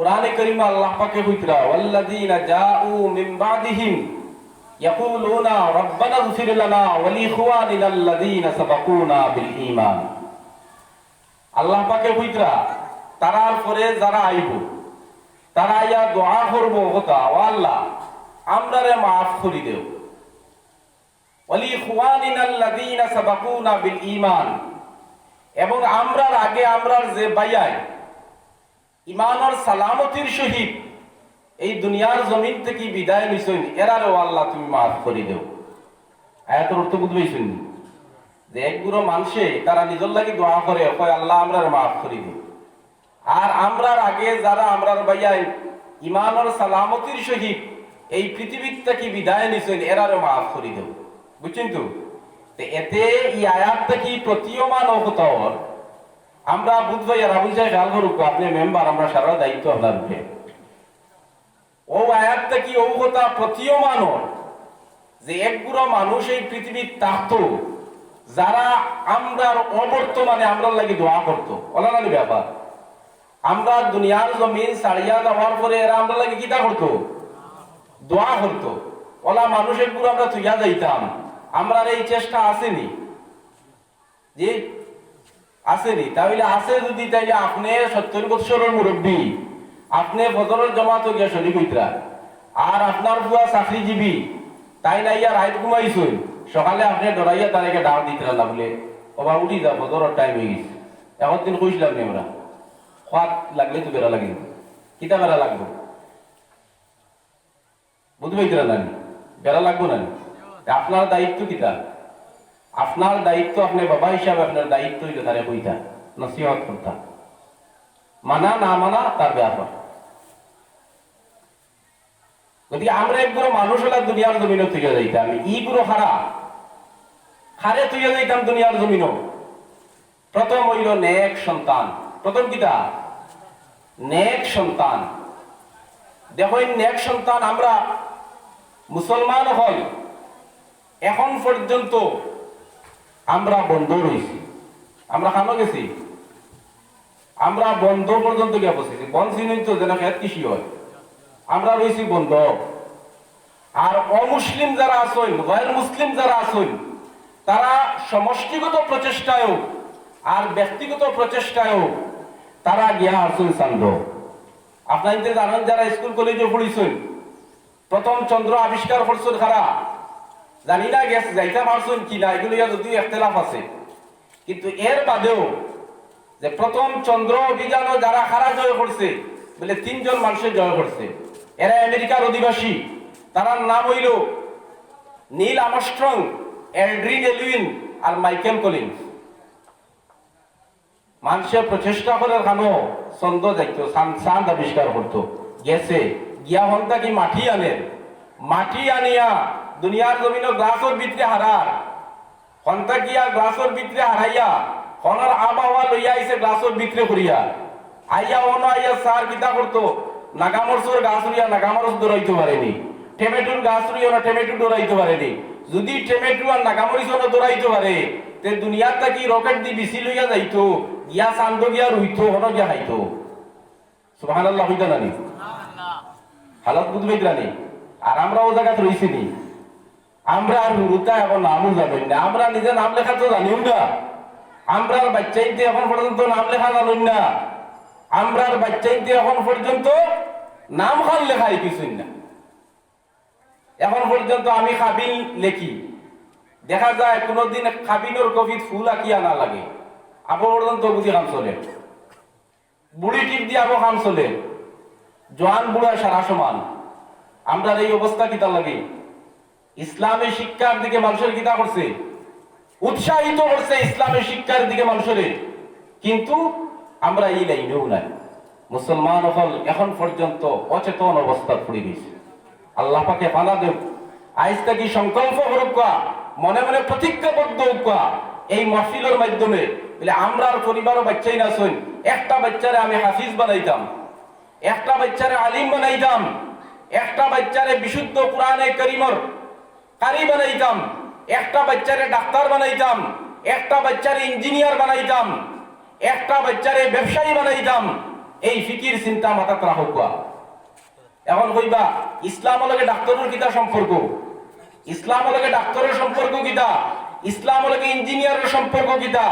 কুরআনে কারীমে আল্লাহ পাকে কইতরা ওয়াল্লাযীনা জাউ মিন বাদিহিম ইয়াকুলুনা রাব্বানা ইগফির লানা ওয়া লিইখওয়ানিনাল্লাযীনা সাবাকুনা বিল ঈমান। আল্লাহ পাকে কইতরা তারার পরে যারা আইব তারা ইয়া দোয়া করব কথা, ও আল্লাহ আমরারে মাফ করি দেও, ওয়া লিইখওয়ানিনাল্লাযীনা সাবাকুনা বিল ঈমান, এবং আমরার আগে আমরার যে বাইয়াই ইমানের সালামতির সহিত এই দুনিয়ার জমিন থেকে বিদায় নিছেন এরারও আল্লাহ তুমি মাফ করে দেও। আয়াতের অর্থ বুঝবেইছেন যে একগুলো মানুষে তারা নিজের লাগি দোয়া করে কয় আল্লাহ আমরার মাফ করে দেও, আর আমরার আগে যারা আমরার বাইয়াই ইমানের সালামতির সহিত এই পৃথিবীর থেকে বিদায় নিছেন এরারও মাফ করে দেও। বুঝছেন তো? এতে এই আয়াতটা কি প্রতীয়মান হতো আমরা বুঝবাই আর আবুল সাহেব খেয়াল করুক, আপনি মেম্বার, আমরা সারা দায়িত্ব আপনার উপরে। ও আয়াতটা কি ও কথা প্রতীয়মান যে একগুলো মানুষ এই পৃথিবীর থাকতো যারা আমরা অবর্তমানে আমরা লাগি দোয়া করতো, অলানালি ব্যাপার। আমরা দুনিয়ার জমিন ছাড়িয়া যাওয়ার পরে এরা আমরা লাগি কিতা করতো? দোয়া করতো। ওলা মানুষের গুলো আমরা তুইয়া যাইতাম, আমরা এই চেষ্টা আসেনি যে আসেনি। তাহলে আসে যদি, তাইলে আপনি 70 বছরের মুরব্বী, আপনি ফজরের জমাত গিয়া শরীর হইতরা, আর আপনার বুয়া চাকরিজীবী, তাই না ইয়া রাইত ঘুমাইছই, সকালে আপনি ডরাইয়া তাদেরকে ডাক দিতরা না বলে ওবা উঠি যা ফজরের টাইম হয়ে গেছে। এখন দিন কইছিলাম নি আমরা খাত লাগলে তো বেড়া লাগে, কিতা বেড়া লাগবো বুঝতে পাইতরা না, বেড়া লাগবো না। আপনার দায়িত্ব কিতা? আপনার দায়িত্ব, আপনি বাবা হিসাবে আপনার দায়িত্ব হইলে তারে কইতা নসিহত করতা, মানা না মানা তার ব্যাপার। গতিকে আমরা একগুলো মানুষ হলে দুনিয়ার জমিনও তুইয়া যাইতাম, ইগুলো হারে তুইয়া যাইতাম দুনিয়ার জমিনও। প্রথম হইল নেক সন্তান। প্রথম কিতা? নেক সন্তান। দেখো নেক সন্তান আমরা মুসলমান হল এখন পর্যন্ত আমরা বন্ধ রয়েছি। আমরা খানো গেছি, আমরা বন্ধ পর্যন্ত গিয়ে বসেছি। বন্ধ চিনি তো যেন খেত কৃষি হয়, আমরা রয়েছি বন্ধ। আর অমুসলিম যারা আসেন, গैर মুসলিম যারা আসেন, তারা সমষ্টিগত প্রচেষ্টায়ও আর ব্যক্তিগত প্রচেষ্টায়ও তারা গিয়া আসেন চান্দ্র। আপনাদের জানেন যারা স্কুল কলেজে পড়িছেন, প্রথম চন্দ্র আবিষ্কার করছেন খারা, জানি না গেছে যাইতে পারছেন কিনা, এগুলো যদিও একতলাফ আছে, কিন্তু এর বাদেও যে প্রথম চন্দ্র অভিযানও যারা খারা জয় করছে বলে 3 জন মানুষের জয় করছে। এরা আমেরিকার অধিবাসী, তার নাম হইল নীল আর্মস্ট্রং, এলড্রিন এলউইন আর মাইকেল কলিন্স। মানুষের প্রচেষ্টা করে খানো চন্দ্র যাইতো, চাঁদ আবিষ্কার করতো, গেছে গিয়া হন্তা কি মাটি আনে, মাটি আনিয়া দুনিয়ার জমিন গ্লাসের ভিতরে হারার, হন্তা গিয়া গ্লাসের ভিতরে হারাইয়া হনার আবহাওয়া লইয়া আইসে গ্লাসের ভিতরে করিয়া আইয়া অন আইয়া সার কিতা করতো, নাগামরসের গাছ রুইয়া নাগামরস দৌড়াইতে পারেনি, টমেটোর গাছ রুইয়া না টমেটো দৌড়াইতে পারেনি। যদি টমেটো আর নাগামরিচ দৌড়াইতে পারে তে দুনিয়ার থাকি রকেট দি বিসি লইয়া যাইতো, গিয়া চান্দ গিয়া রুইতো, হন গিয়া খাইতো। সুবহানাল্লাহ হইতা নানি হালত বুঝবেই জানি। আর আমরা ও জায়গাতে রইছি নি, আমরা আর নুরুতা এখন নামও জানেন না, আমরা নিজে নাম লেখা তো জানিও না, আমরার বাচ্চাইতে এখন পর্যন্ত নাম লেখা জানুন না, আমরার বাচ্চাইতে এখন পর্যন্ত নাম খান লেখাই কিছুই না। এখন পর্যন্ত আমি খাবিল লেখি, দেখা যায় কোনদিন খাবিনোর কবিত ফুল আঁকিয়া না লাগে, আবো পর্যন্ত বুঝি কাম চলে, বুড়ি টিপ দিয়ে আবো কাম চলে, জোয়ান বুড়া সারা সমান। আমরা এই অবস্থা কিতা লাগে? ইসলামের শিক্ষার দিকে মানুষের কিতা করছে, উৎসাহিত করছে ইসলামের শিক্ষার দিকে মানুষের, কিন্তু আমরা এই লাইনেও নাই। মুসলমান হল এখন পর্যন্ত অচেতন অবস্থা পড়ে গেছে। আল্লাহ পাকে পানা দেব, আইজ থেকে সংকল্প হোক, মনে মনে প্রতিজ্ঞাবদ্ধ হোক এই মাহফিলের মাধ্যমে, বলে আমরার পরিবারও বাচ্চাই না শোন, একটা বাচ্চারে আমি হাফিজ বানাইতাম, একটা বাচ্চারে আলিম বানাইতাম, একটা বাচ্চারে বিশুদ্ধ কুরআনে কারীমের কারি বানাইতাম, একটা বাচ্চারে ডাক্তার বানাইতাম, একটা বাচ্চারে ইঞ্জিনিয়ার বানাইতাম, একটা বাচ্চারে ব্যবসায়ী বানাইতাম, এই ফিকির চিন্তা মাথাত রাখক। এখন কইবা ইসলাম লগে ডাক্তারের কিতা সম্পর্ক, ইসলাম লগে ডাক্তারের সম্পর্ক কিতা, ইসলাম লগে ইঞ্জিনিয়ারের সম্পর্ক কিতা।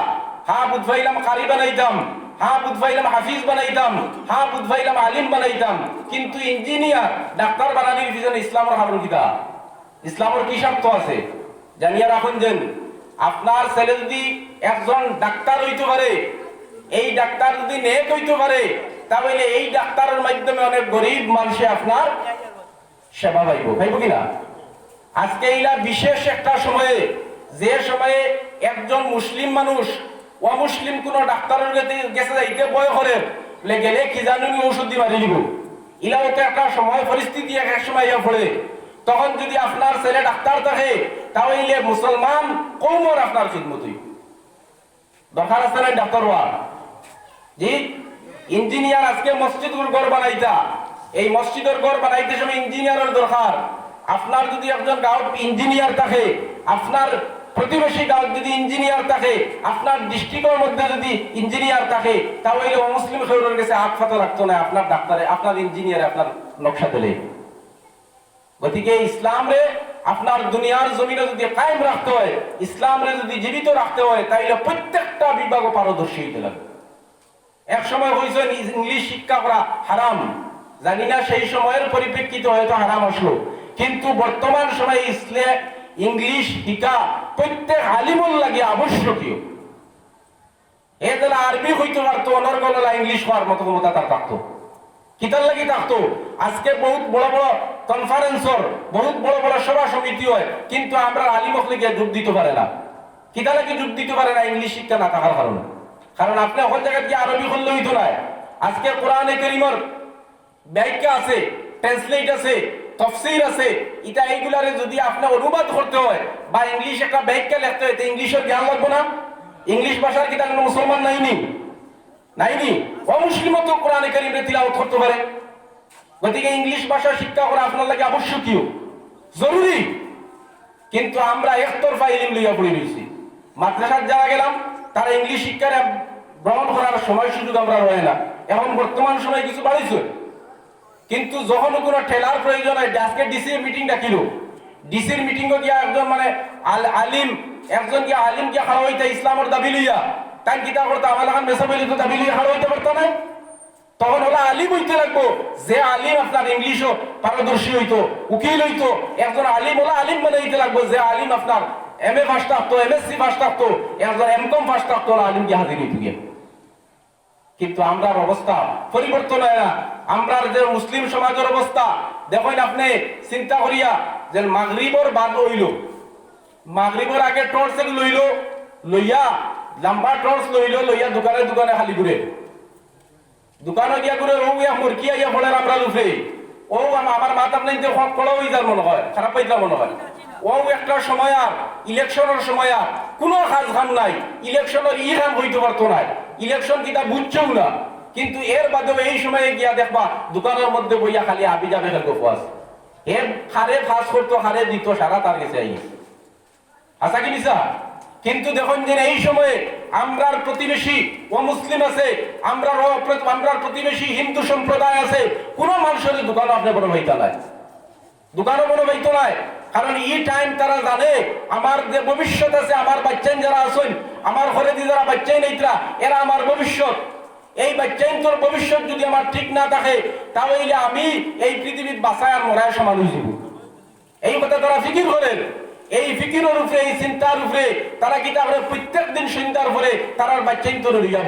হ্যাঁ বুঝবাইলাম কারি বানাইতাম, হ্যাঁ বুঝবাইলাম হাফিজ বানাইতাম, হ্যাঁ বুঝবাইলাম আলিম বানাইতাম, কিন্তু ইঞ্জিনিয়ার ডাক্তার বানানির পিছনে ইসলামের হারুন কিতা, ইসলামের কি স্বার্থ আছে জানিয়া রাখুন। যেন আপনার ছেলে যদি একজন ডাক্তার হইতে পারে, এই ডাক্তার যদি নেক হইতে পারে, তাহলে এই ডাক্তারের মাধ্যমে অনেক গরিব মানুষে আপনার সেবা পাইব, পাইব কিনা। আজকে এইলা বিশেষ একটা সময়ে, যে সময়ে একজন মুসলিম মানুষ অমুসলিম কোন ডাক্তারের গেছে যাইতে ভয় করে, গেলে কি জানি ঔষধ দিয়ে মারি দিব, ইলাও তো একটা সময় পরিস্থিতি এক সময় ইয়া পড়ে। তখন যদি আপনার ছেলে ডাক্তার থাকে, তাহলে মুসলমান কৌমর আপনার খিদমতই দরকার আছে না ডাক্তার হওয়ার। জি ইঞ্জিনিয়ার আজকে মসজিদের ঘর বানাইতা, এই মসজিদের ঘর বানাইতে সময় ইঞ্জিনিয়ারের দরকার। আপনার যদি একজন গাঁৱত ইঞ্জিনিয়ার থাকে, আপনার প্রতিবেশী গাঁৱত যদি ইঞ্জিনিয়ার থাকে, আপনার ডিস্ট্রিক্টের মধ্যে যদি ইঞ্জিনিয়ার থাকে, তাহলে অমুসলিম শহরের কাছে হাত ফাতা রাখতো না আপনার ডাক্তারে, আপনার ইঞ্জিনিয়ারে আপনার নকশা দিলে। গতিকে ইসলাম রে আপনার দুনিয়ার জমিনে যদি কায়েম রাখতে হয়, ইসলাম রে যদি জীবিত রাখতে হয়, তাইলে প্রত্যেকটা বিভাগ পারদর্শী হইতে লাগবে। এক সময় হয়েছে ইংলিশ শিক্ষা করা হারাম, জানি না সেই সময়ের পরিপ্রেক্ষিতে হয়তো হারাম আসলো, কিন্তু বর্তমান সময়ে ইংলিশ শিক্ষা প্রত্যেক আলিমুল লাগে আবশ্যকীয়। এদের আরবি হইতে পারতো, অনর্গলা ইংলিশ হওয়ার মতো ক্ষমতা তার থাকতো, কিতার লাগি থাকতো। আজকে বহুত বড় বড় কনফারেন্সর, বহুত বড় বড় সভা সমিতি হয়, কিন্তু আমরা আলিমকে যোগ দিতে পারে না। কিতা লাগি যোগ দিতে পারে না? ইংলিশ শিক্ষা না থাকার কারণে। কারণ আপনি ওখান জায়গায় গিয়ে আরবি করলে হইতো না। আজকে কোরআনে কারীমের ব্যাখ্যা আছে, ট্রান্সলেট আছে, তাফসীর আছে, এটা এইগুলারে যদি আপনি অনুবাদ করতে হয় বা ইংলিশ একটা ব্যাখ্যা লিখতে হয়, ইংলিশের জ্ঞান লাগবে না? ইংলিশ ভাষার কি কোনো মুসলমান নাইনি? নাইনি? অমুসলিমও তো কোরআনে কারীমে তিলাওয়াত করতে পারে। গতিকে ইংলিশ ভাষা শিক্ষা করা আপনার লাগে আবশ্যকীয়, জরুরি। কিন্তু আমরা একতরফা ইলম লইয়া পড়ে রয়েছি। মাদ্রাসার যারা গেলাম, তারা ইংলিশ শিক্ষার গ্রহণ করার সময় সুযোগ আমরা রয়ে না। এখন বর্তমান সময় কিছু বাড়িছে, কিন্তু যখন কোনো ঠেলার প্রয়োজন হয়, আজকে ডিসির মিটিং ডাকিল, ডিসির মিটিংও গিয়া একজন মানে আলিম, একজন গিয়া আলিম গিয়া খাওয়া হইতে ইসলামের দাবি লইয়া, তাই কিতা করতে আমার এখন মেসা বলি তো দাবি লইয়া খাওয়া হইতে পারতো না। তখন ওলা আলিম হইতে লাগবো, যে আলিম আপনার ইংলিশও পারদর্শী হইতো, উকিল হইতো, একজন আলিম ওলা আলিম মানে হইতে লাগবো, যে আলিম আপনার MA পাস থাকতো, MSc পাস থাকতো, একজন MCom পাস থাকতো, ওলা আলিম গিয়ে হাজির হইতো গিয়ে। কিন্তু আমরা অবস্থা পরিবর্তন হয় না। আমরা যে মুসলিম সমাজের অবস্থা দেখেন, আপনি চিন্তা করিয়া যে মাগরিবর বাদ হইল, মাগরিবর আগে টর্চ লইল, লইয়া লম্বা টর্চ লইয়া দোকানে দোকানে খালি ঘুরে, দোকানে গিয়া ঘুরে ও ইয়া মুরকি ইয়া ফলের আমরা লুফে, ও আমার মাথা আপনার কড়া হয়ে যার মনে হয়, খারাপ হয়ে যার মনে হয়। ও একটা সময় আর ইলেকশনের সময় আর কোনো কাজ কাম নাই, ইলেকশনের কাম হইতে পারতো না, ইলেকশন কিটা বুঝছেও না। কিন্তু এর বাদেও এই সময়ে গিয়া দেখবা দোকানের মধ্যে বইয়া খালি আবি যাবে গল্প আছে, এর হারে ফাঁস করতো, হারে দিত, সারা তার গেছে আই আশা কি নিসা। কিন্তু দেখুন যে এই সময়ে আমরার প্রতিবেশী ও মুসলিম আছে, আমরার প্রতিবেশী হিন্দু সম্প্রদায় আছে, কোন মানুষের দোকান আপনি বড় হইতা নাই, দোকানও বড় হইতো নাই। কারণ এই টাইম তারা জানে আমার যে ভবিষ্যৎ আছে, আমার বাচ্চান যারা আছেন, আমার ঘরে যারা বাচ্চাই নেইতরা, এরা আমার ভবিষ্যৎ। এই বাচ্চাইন তোর ভবিষ্যৎ যদি আমার ঠিক না থাকে, তাহলে আমি এই পৃথিবীর বাঁচায় আর মরায় সমান হয়ে যাব। এই কথা তারা ফিকির করেন। এই ফিকিরের উপরে, এই চিন্তার উপরে তারা কি তাহলে প্রত্যেক দিন সন্ধ্যার পরে তারা বাচ্চাইন তোর লইয়া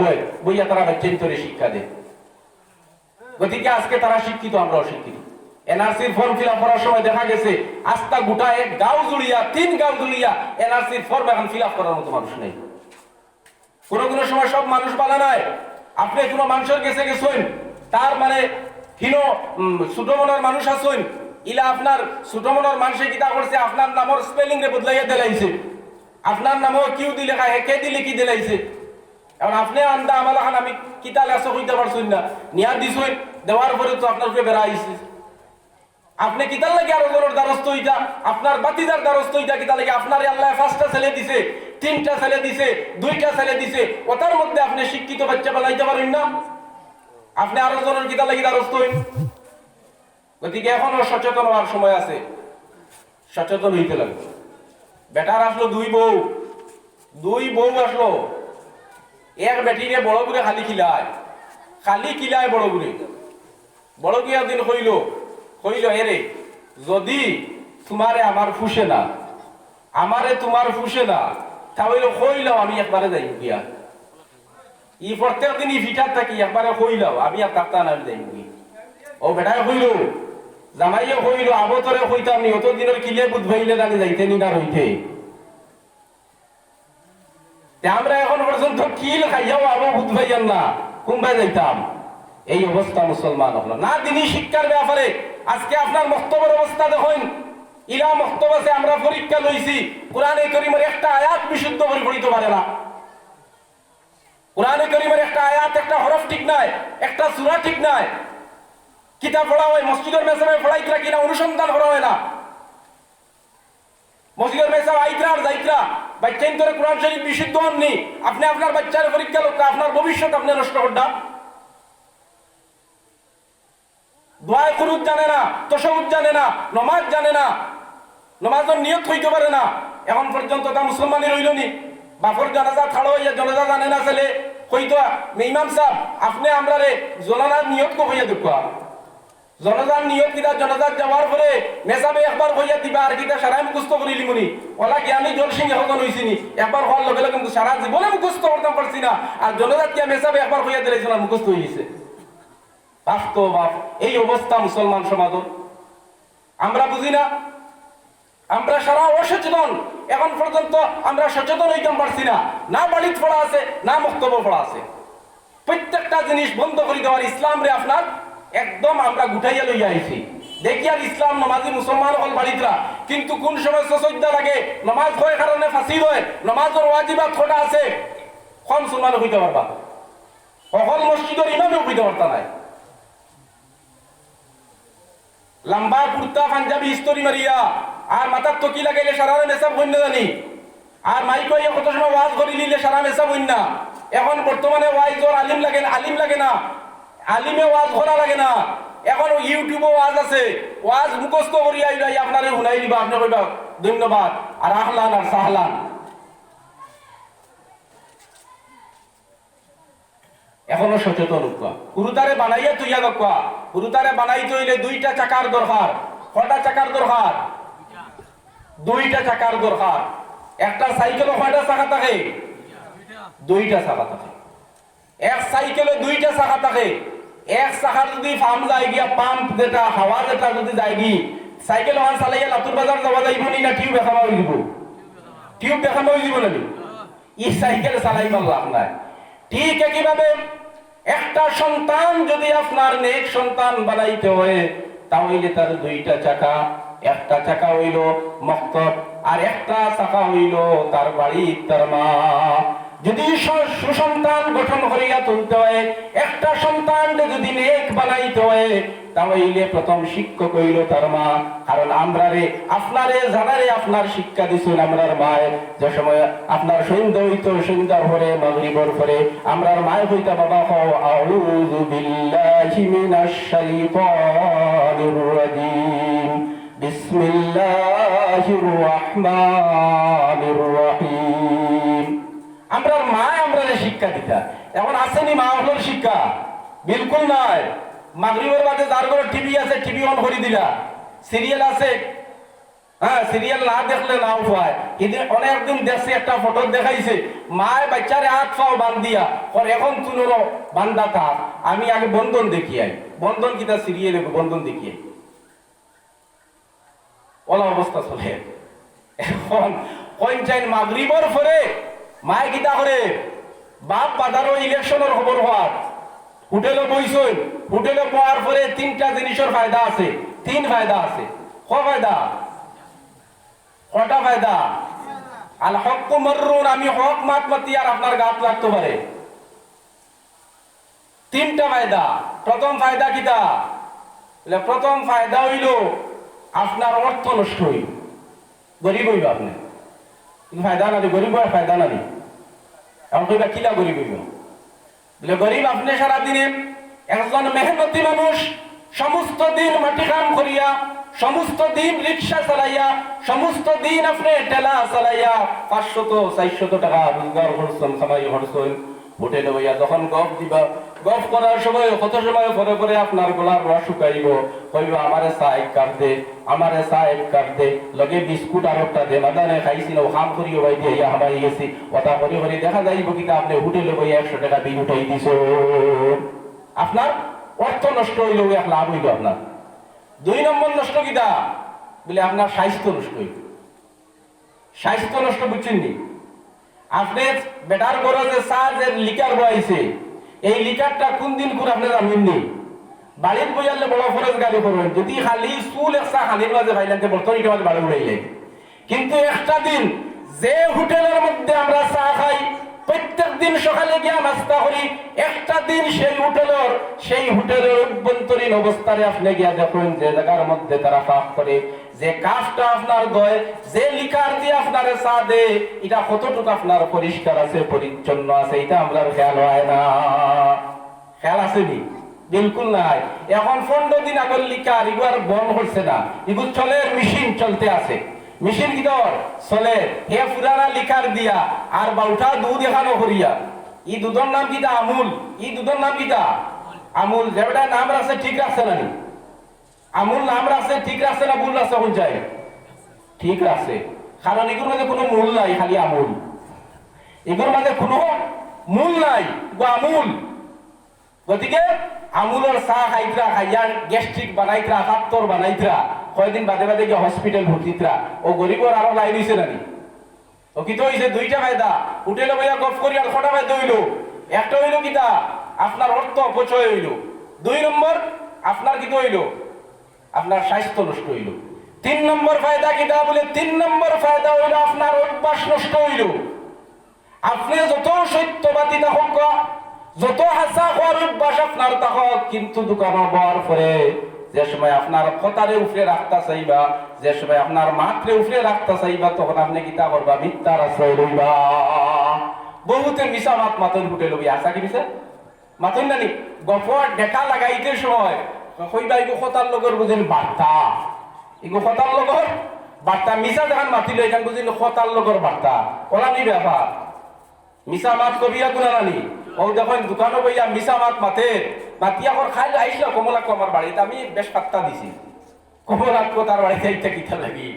বইয়া তারা বাচ্চাইন তোরে শিক্ষা দেয়। গতিকে আজকে তারা শিক্ষিত, আমরা অশিক্ষিত। এনআরসির ফর্ম ফিল আপ করার সময় দেখা গেছে আস্তা গোটা এক গাঁও জুড়িয়া, 3 গাঁও জুড়িয়া এনআরসির ফর্ম এখন ফিল আপ করার মতো মানুষ নেই। কোনো সময় সব মানুষ বালা নাই। আপনি কোনো মানুষের গেছে গেছেন, তার মানে ছোট মনের মানুষ আছেন, ইলা আপনার ছোট মনের মানুষে কিতা করছে, আপনার নামের স্পেলিং রে বদলাইয়া দিলাইছে, আপনার নামও কিউ দিলে কে দিলে কি দিলাইছে। এখন আপনি আন্দা আমার এখন আমি কিতা লেখা হইতে পারছেন না, নিয়া দিছেন, দেওয়ার পরে তো আপনার উপরে বেড়া আইছে। আপনি কিতার লাগে আরো জনের দ্বারস্থ হইতা, আপনার বাতিদার দ্বারস্থ হইতা, কিতা লাগে আপনার আল্লাহ 5টা ছেলে দিছে, 3টা ছেলে দিছে, 2টা ছেলে দিছে, ওটার মধ্যে আপনি শিক্ষিত বাচ্চা বানাইতে পারেন না। আপনি আরো জনের কিতা লাগি দ্বারস্থ হইন। গতিকে এখনো সচেতন হওয়ার সময় আছে, সচেতন হইতে লাগবে। বেটার আসলো দুই বউ আসলো। এক বেটিরে বড় করে খালি খিলায় বড় গিয়া দিন কইল এরে যদি তোমারে আমার ফুসে না, আমারে তোমার ফুসে না, তাহলে কইলাও আমি একবারে যাই গিয়া। ই প্রত্যেক দিন ই ফিটার থাকি একবারে কইলাও আমি আর তাপ্তা না যাই গিয়া। ও বেটায় কইল, জামাইয়ে কইল আবতরে কইতাম নি, অত দিনের কিলে বুধ ভাইলে জানি যাইতে নি না রইতে। আমরা এখন পর্যন্ত কিল খাইয়াও আবু বুধ ভাইয়ান না, কোনবাই যাইতাম। এই অবস্থা মুসলমান হলো না। দিনই শিক্ষার ব্যাপারে আজকে আপনার মক্তবের অবস্থা দেখুন। ইরা মক্তব আছে, আমরা পরীক্ষা লইছি, কোরআনে কারীমের একটা আয়াত বিশুদ্ধ করে পড়িতে পারে না। কোরআনে কারীমের একটা আয়াত, একটা হরফ ঠিক নাই, একটা সূরা ঠিক নাই। কিতাব পড়া হয় মসজিদের মেসাবে পড়াইতরা কিনা অনুসন্ধান করা হয় না। মসজিদের মেসাব আইতরা আর যাইতরা বাচ্চাইন করে কোরআন শরীফ বিশুদ্ধ হননি, আপনি আপনার বাচ্চার পরীক্ষা লোক, আপনার ভবিষ্যৎ আপনি নষ্ট করডা। দোয়া কুনুত জানে না, তাশাহুদ জানে না, নামাজ জানে না, নামাজের নিয়ত হইতে পারে না। এখন পর্যন্ত তা মুসলমানি রইল নি। বাপর জানাজা ছাড়ো হইয়া জানাজা জানে না ছেলে কইতো ইমাম সাহেব আপনি আমরা রে জনাজার নিয়ত কো হইয়া দেখবা। জনাজার নিয়ত কিটা জনাজার যাওয়ার পরে মেসাবে একবার হইয়া দিবা আর কিটা সারাই মুখস্থ করিলি মুনি। ওলা জ্ঞানী জল সিং এখন হইছিনি, একবার হওয়ার লগে লগে কিন্তু সারা জীবনে মুখস্থ করতে পারছি না। আর জনাজার কি মেসাবে একবার হইয়া দিলে জনা মুখস্থ হয়ে গেছে। বাস্তব এই অবস্থা মুসলমান সমাজ। আমরা বুঝি না, আমরা সারা অসচেতন। এখন পর্যন্ত আমরা সচেতন হইতে পারছি না। না বাড়িত পড়া আছে, না মক্তব্য পড়া আছে। প্রত্যেকটা জিনিস বন্ধ করে দেওয়ার ইসলাম রে আপনার একদম আমরা গুটাইয়া লইয়া আইছি। দেখি আর ইসলাম নমাজি মুসলমান হল বাড়িতরা, কিন্তু কোন সময় সচেতন লাগে নমাজ হয় কারণে ফাঁসি হয়, নমাজের ওয়াজিবাত খোটা আছে, কম মুসলমান হইতে পারবা, সকল মসজিদের ইমামেও হইতে পারতা নাই। লম্বা কুর্তা পাঞ্জাবি ইস্তরি মারিয়া আর মাথার টকি লাগাইলে সারা মেসাব হইন না জানি। আর মাইক কত সময় ওয়াজ করি নিলে সারা মেসাব হইন না। এখন বর্তমানে ওয়াইজর আলিম লাগে না, আলিমে ওয়াজ করা লাগে না। এখন ইউটিউবে ওয়াজ আছে, ওয়াজ মুখস্থ করি আইলাই আপনারে শুনাই দিবা, আপনি কইবা ধন্যবাদ আর আহলান আর সাহলান। এখনো সচেতন উঠবা। গুরুতারে বানাইয়া তুইয়া দেখবা, গুরুতারে বানাই তৈলে দুইটা চাকার দরকার। কয়টা চাকার দরকার? দুইটা চাকার দরকার। একটা সাইকেলে কয়টা চাকা থাকে? দুইটা চাকা থাকে। এক সাইকেলে দুইটা চাকা থাকে। এক চাকা যদি পাম্প যায় গিয়া, পাম্প যেটা হাওয়া যেটা যদি যায় গি, সাইকেল ওখান চালাইয়া লাতুর বাজার যাওয়া যাইব নি না টিউব দেখানো হয়ে যাব? টিউব দেখানো হয়ে যাব নাকি? ই সাইকেল চালাইবার লাভ নাই। ঠিক একইভাবে একটা সন্তান যদি আপনার নেক সন্তান বানাইতে হয়, তাহলে তার দুইটা চাকা, একটা চাকা হইল মক্তব আর একটা চাকা হইল তার বাড়ি, তার মা। যদি সুসন্তান গঠন করিয়া তুলতে হয়, একটা সন্তান যদি নেক বানাইতে হয়, তাহলে প্রথম শিক্ষক হইল তার মা। কারণ আমরা রে আপনারে জানারে আপনার শিক্ষা দিছেন আমরার মায়ের। যে সময় আপনার সন্ধ্যা হইতো, সন্ধ্যার পরে মাগরিবের পরে আমরার মায় হইতা বাবা কও আউযু বিল্লাহি মিনাশ শাইতানির রাজিম, বিসমিল্লাহির রহমানির রহিম। আমরার মা আমরারে শিক্ষা দিতা। এখন আসেনি মা হলোর শিক্ষা? বিলকুল নাই। মাগরিবের বাদে যার ঘরে টিভি আছে, টিভি অন করে দিলা, সিরিয়াল আছে, হ্যাঁ সিরিয়াল না দেখলে না উপায়। কিন্তু অনেকদিন দেখছি একটা ফটো দেখাইছে, মায় বাচ্চারে হাত পাও বান্ধিয়া এখন তুলো বান্ধা থাক, আমি আগে বন্ধন দেখিয়াই। বন্ধন কিতা সিরিয়ালে বন্ধন দেখিয়াই ওলা অবস্থা চলে। এখন পঞ্চায়েত মাগরিবের পরে মায় কিতা করে, বাপ বাজারও ইলেকশনের খবর হওয়ার হোটেলে বইছই, হোটেলে পাওয়ার পরে তিনটা জিনিসের ফায়দা আছে। তিন ফায়দা আছে। ক ফায়দা? কটা ফায়দা? আল হক মাররুন, আমি হক মাত মাতি আর আপনার গাত লাগতে পারে। তিনটা ফায়দা। প্রথম ফায়দা কিতা? প্রথম ফায়দা হইল আপনার অর্থ নষ্ট হইল, গরিব হইব আপনি। ফায়দা না দি, গরিব হয় ফায়দা না দি। এখন কইবা কিলা গরিব হইব? বলে গরিব আপনি সারাদিনে একজন মেহনতি মানুষ সমস্ত দিন মাটি কাম করিয়া, সমস্ত দিন রিক্সা চালাইয়া, সমস্ত দিন আপনি ঠেলা চালাইয়া 500-400 টাকা রোজগার করছেন, কামাই করছেন। হোটেলে বইয়া যখন গপ দিবা, গপ করার সময় কত সময় পরে পরে আপনার গলার রস শুকাইব, কইব আমারে চা এক কাপ দে, আমারে চা এক কাপ দে, লগে বিস্কুট আর একটা দে, মাদানে খাইছিল খাম করিও ভাই দিয়ে হামাই গেছি, কথা করি করি দেখা যাইব কিনা আপনি হোটেলে বইয়া 100 টাকা বিল উঠাই দিছ। আপনার অর্থ নষ্ট হইল, এক লাভ হইল আপনার। 2 নম্বর নষ্ট কিটা বলে আপনার স্বাস্থ্য নষ্ট হইল। স্বাস্থ্য নষ্ট বুঝছেন নি? আপনি বেটার করে যে চা যে লিকার বইছে, এই লিকারটা কোন দিন করে আপনি জানেননি? বাড়ির বইয়ালে বড় ফরজ গাড়ি করবেন, যদি খালি চুল একটা খালির মাঝে ভাইলাকে বর্তমানে মাঝে বাড়ি উড়াইলে। কিন্তু একটা দিন যে হোটেলের মধ্যে আমরা চা খাই, প্রত্যেক দিন সকালে গিয়া নাস্তা করি, একটা দিন সেই হোটেলের অভ্যন্তরীণ অবস্থায় আপনি গিয়া দেখুন যে জায়গার মধ্যে তারা পাক করে, যে কাজটা আপনার দয়, যে লিকার দিয়ে আপনার চা দে, এটা কতটুকু আপনার পরিষ্কার আছে, পরিচ্ছন্ন আছে, এটা আমরা খেয়াল হয় না। খেয়াল আসেনি? বিলকুল নাই। এখন 15 দিন আগের লিকার এগুলো আর বন্ধ করছে না, এগুলো চলে, মেশিন চলতে আছে। মেশিন কি তোর চলে হে পুরানা লিকার দিয়া আর বাউটা দুধ এখানো করিয়া। ই দুধের নাম কিটা? আমুল। ই দুধের নাম কিটা? আমুল। যেটা নাম রাখছে ঠিক রাখছে না? আমুল নাম রাখছে ঠিক রাখছে না ভুল রাখছে? কোন যায় ঠিক রাখছে, কারণ এগুলোর মধ্যে কোনো মূল নাই, খালি আমুল। এগুলোর মধ্যে কোনো মূল নাই, আমুল। গতিকে আমুলের চা খাইতরা, খাইয়া গ্যাস্ট্রিক বানাইতরা, কাত্তর বানাইতরা, কয়েকদিন বাদে বাদে গিয়ে হসপিটাল ভর্তিতরা। ও গরিবর আরো লাইন হইছে নানি? ও কি তো হইছে? 2টা ফায়দা। হোটেলে বইয়া গপ করি আর 6টা ফায়দা হইল। একটা হইল কিটা? আপনার অর্থ অপচয় হইল। 2 নম্বর আপনার কি হইল? আপনার স্বাস্থ্য নষ্ট হইল। 3 নম্বর ফায়দা কিটা বলে? 3 নম্বর ফায়দা হইল আপনার অভ্যাস নষ্ট হইল। আপনি যত সত্যবাদী থাকুক, যত হাসা হওয়ার অভ্যাস আপনার থাকুক, কিন্তু দোকানে বর পরে যে সময় আপনার কথারে উফরে রাখতে চাইবা, যে সময় আপনার মাত্রে উফরে রাখতে চাইবা, তখন আপনি কিতা করবা? মিথ্যার আশ্রয় লইবা। বহুতে মিশা মাত মাতন ফুটে লবি। আসা কি মিশা মাতন নানি? গফর ডেকা লাগাইতে সময় কইবা এগো কথার লগর বুঝেন বার্তা, এগো কথার লগর বার্তা। মিশা যখন মাতিল এখান বুঝিল কথার লগর বার্তা। ওলা নি ব্যাপার মিশা মাত কবিয়া গুলা নানি? ও যখন দোকানে বইয়া মিশা মাত মাতে, মাতিয়া কর খাই আইসল কমলাক্ষ আমার বাড়িতে, আমি বেশ পাত্তা দিছি। কমলাক্ষ তার বাড়িতে এইটা কিতা লাগি,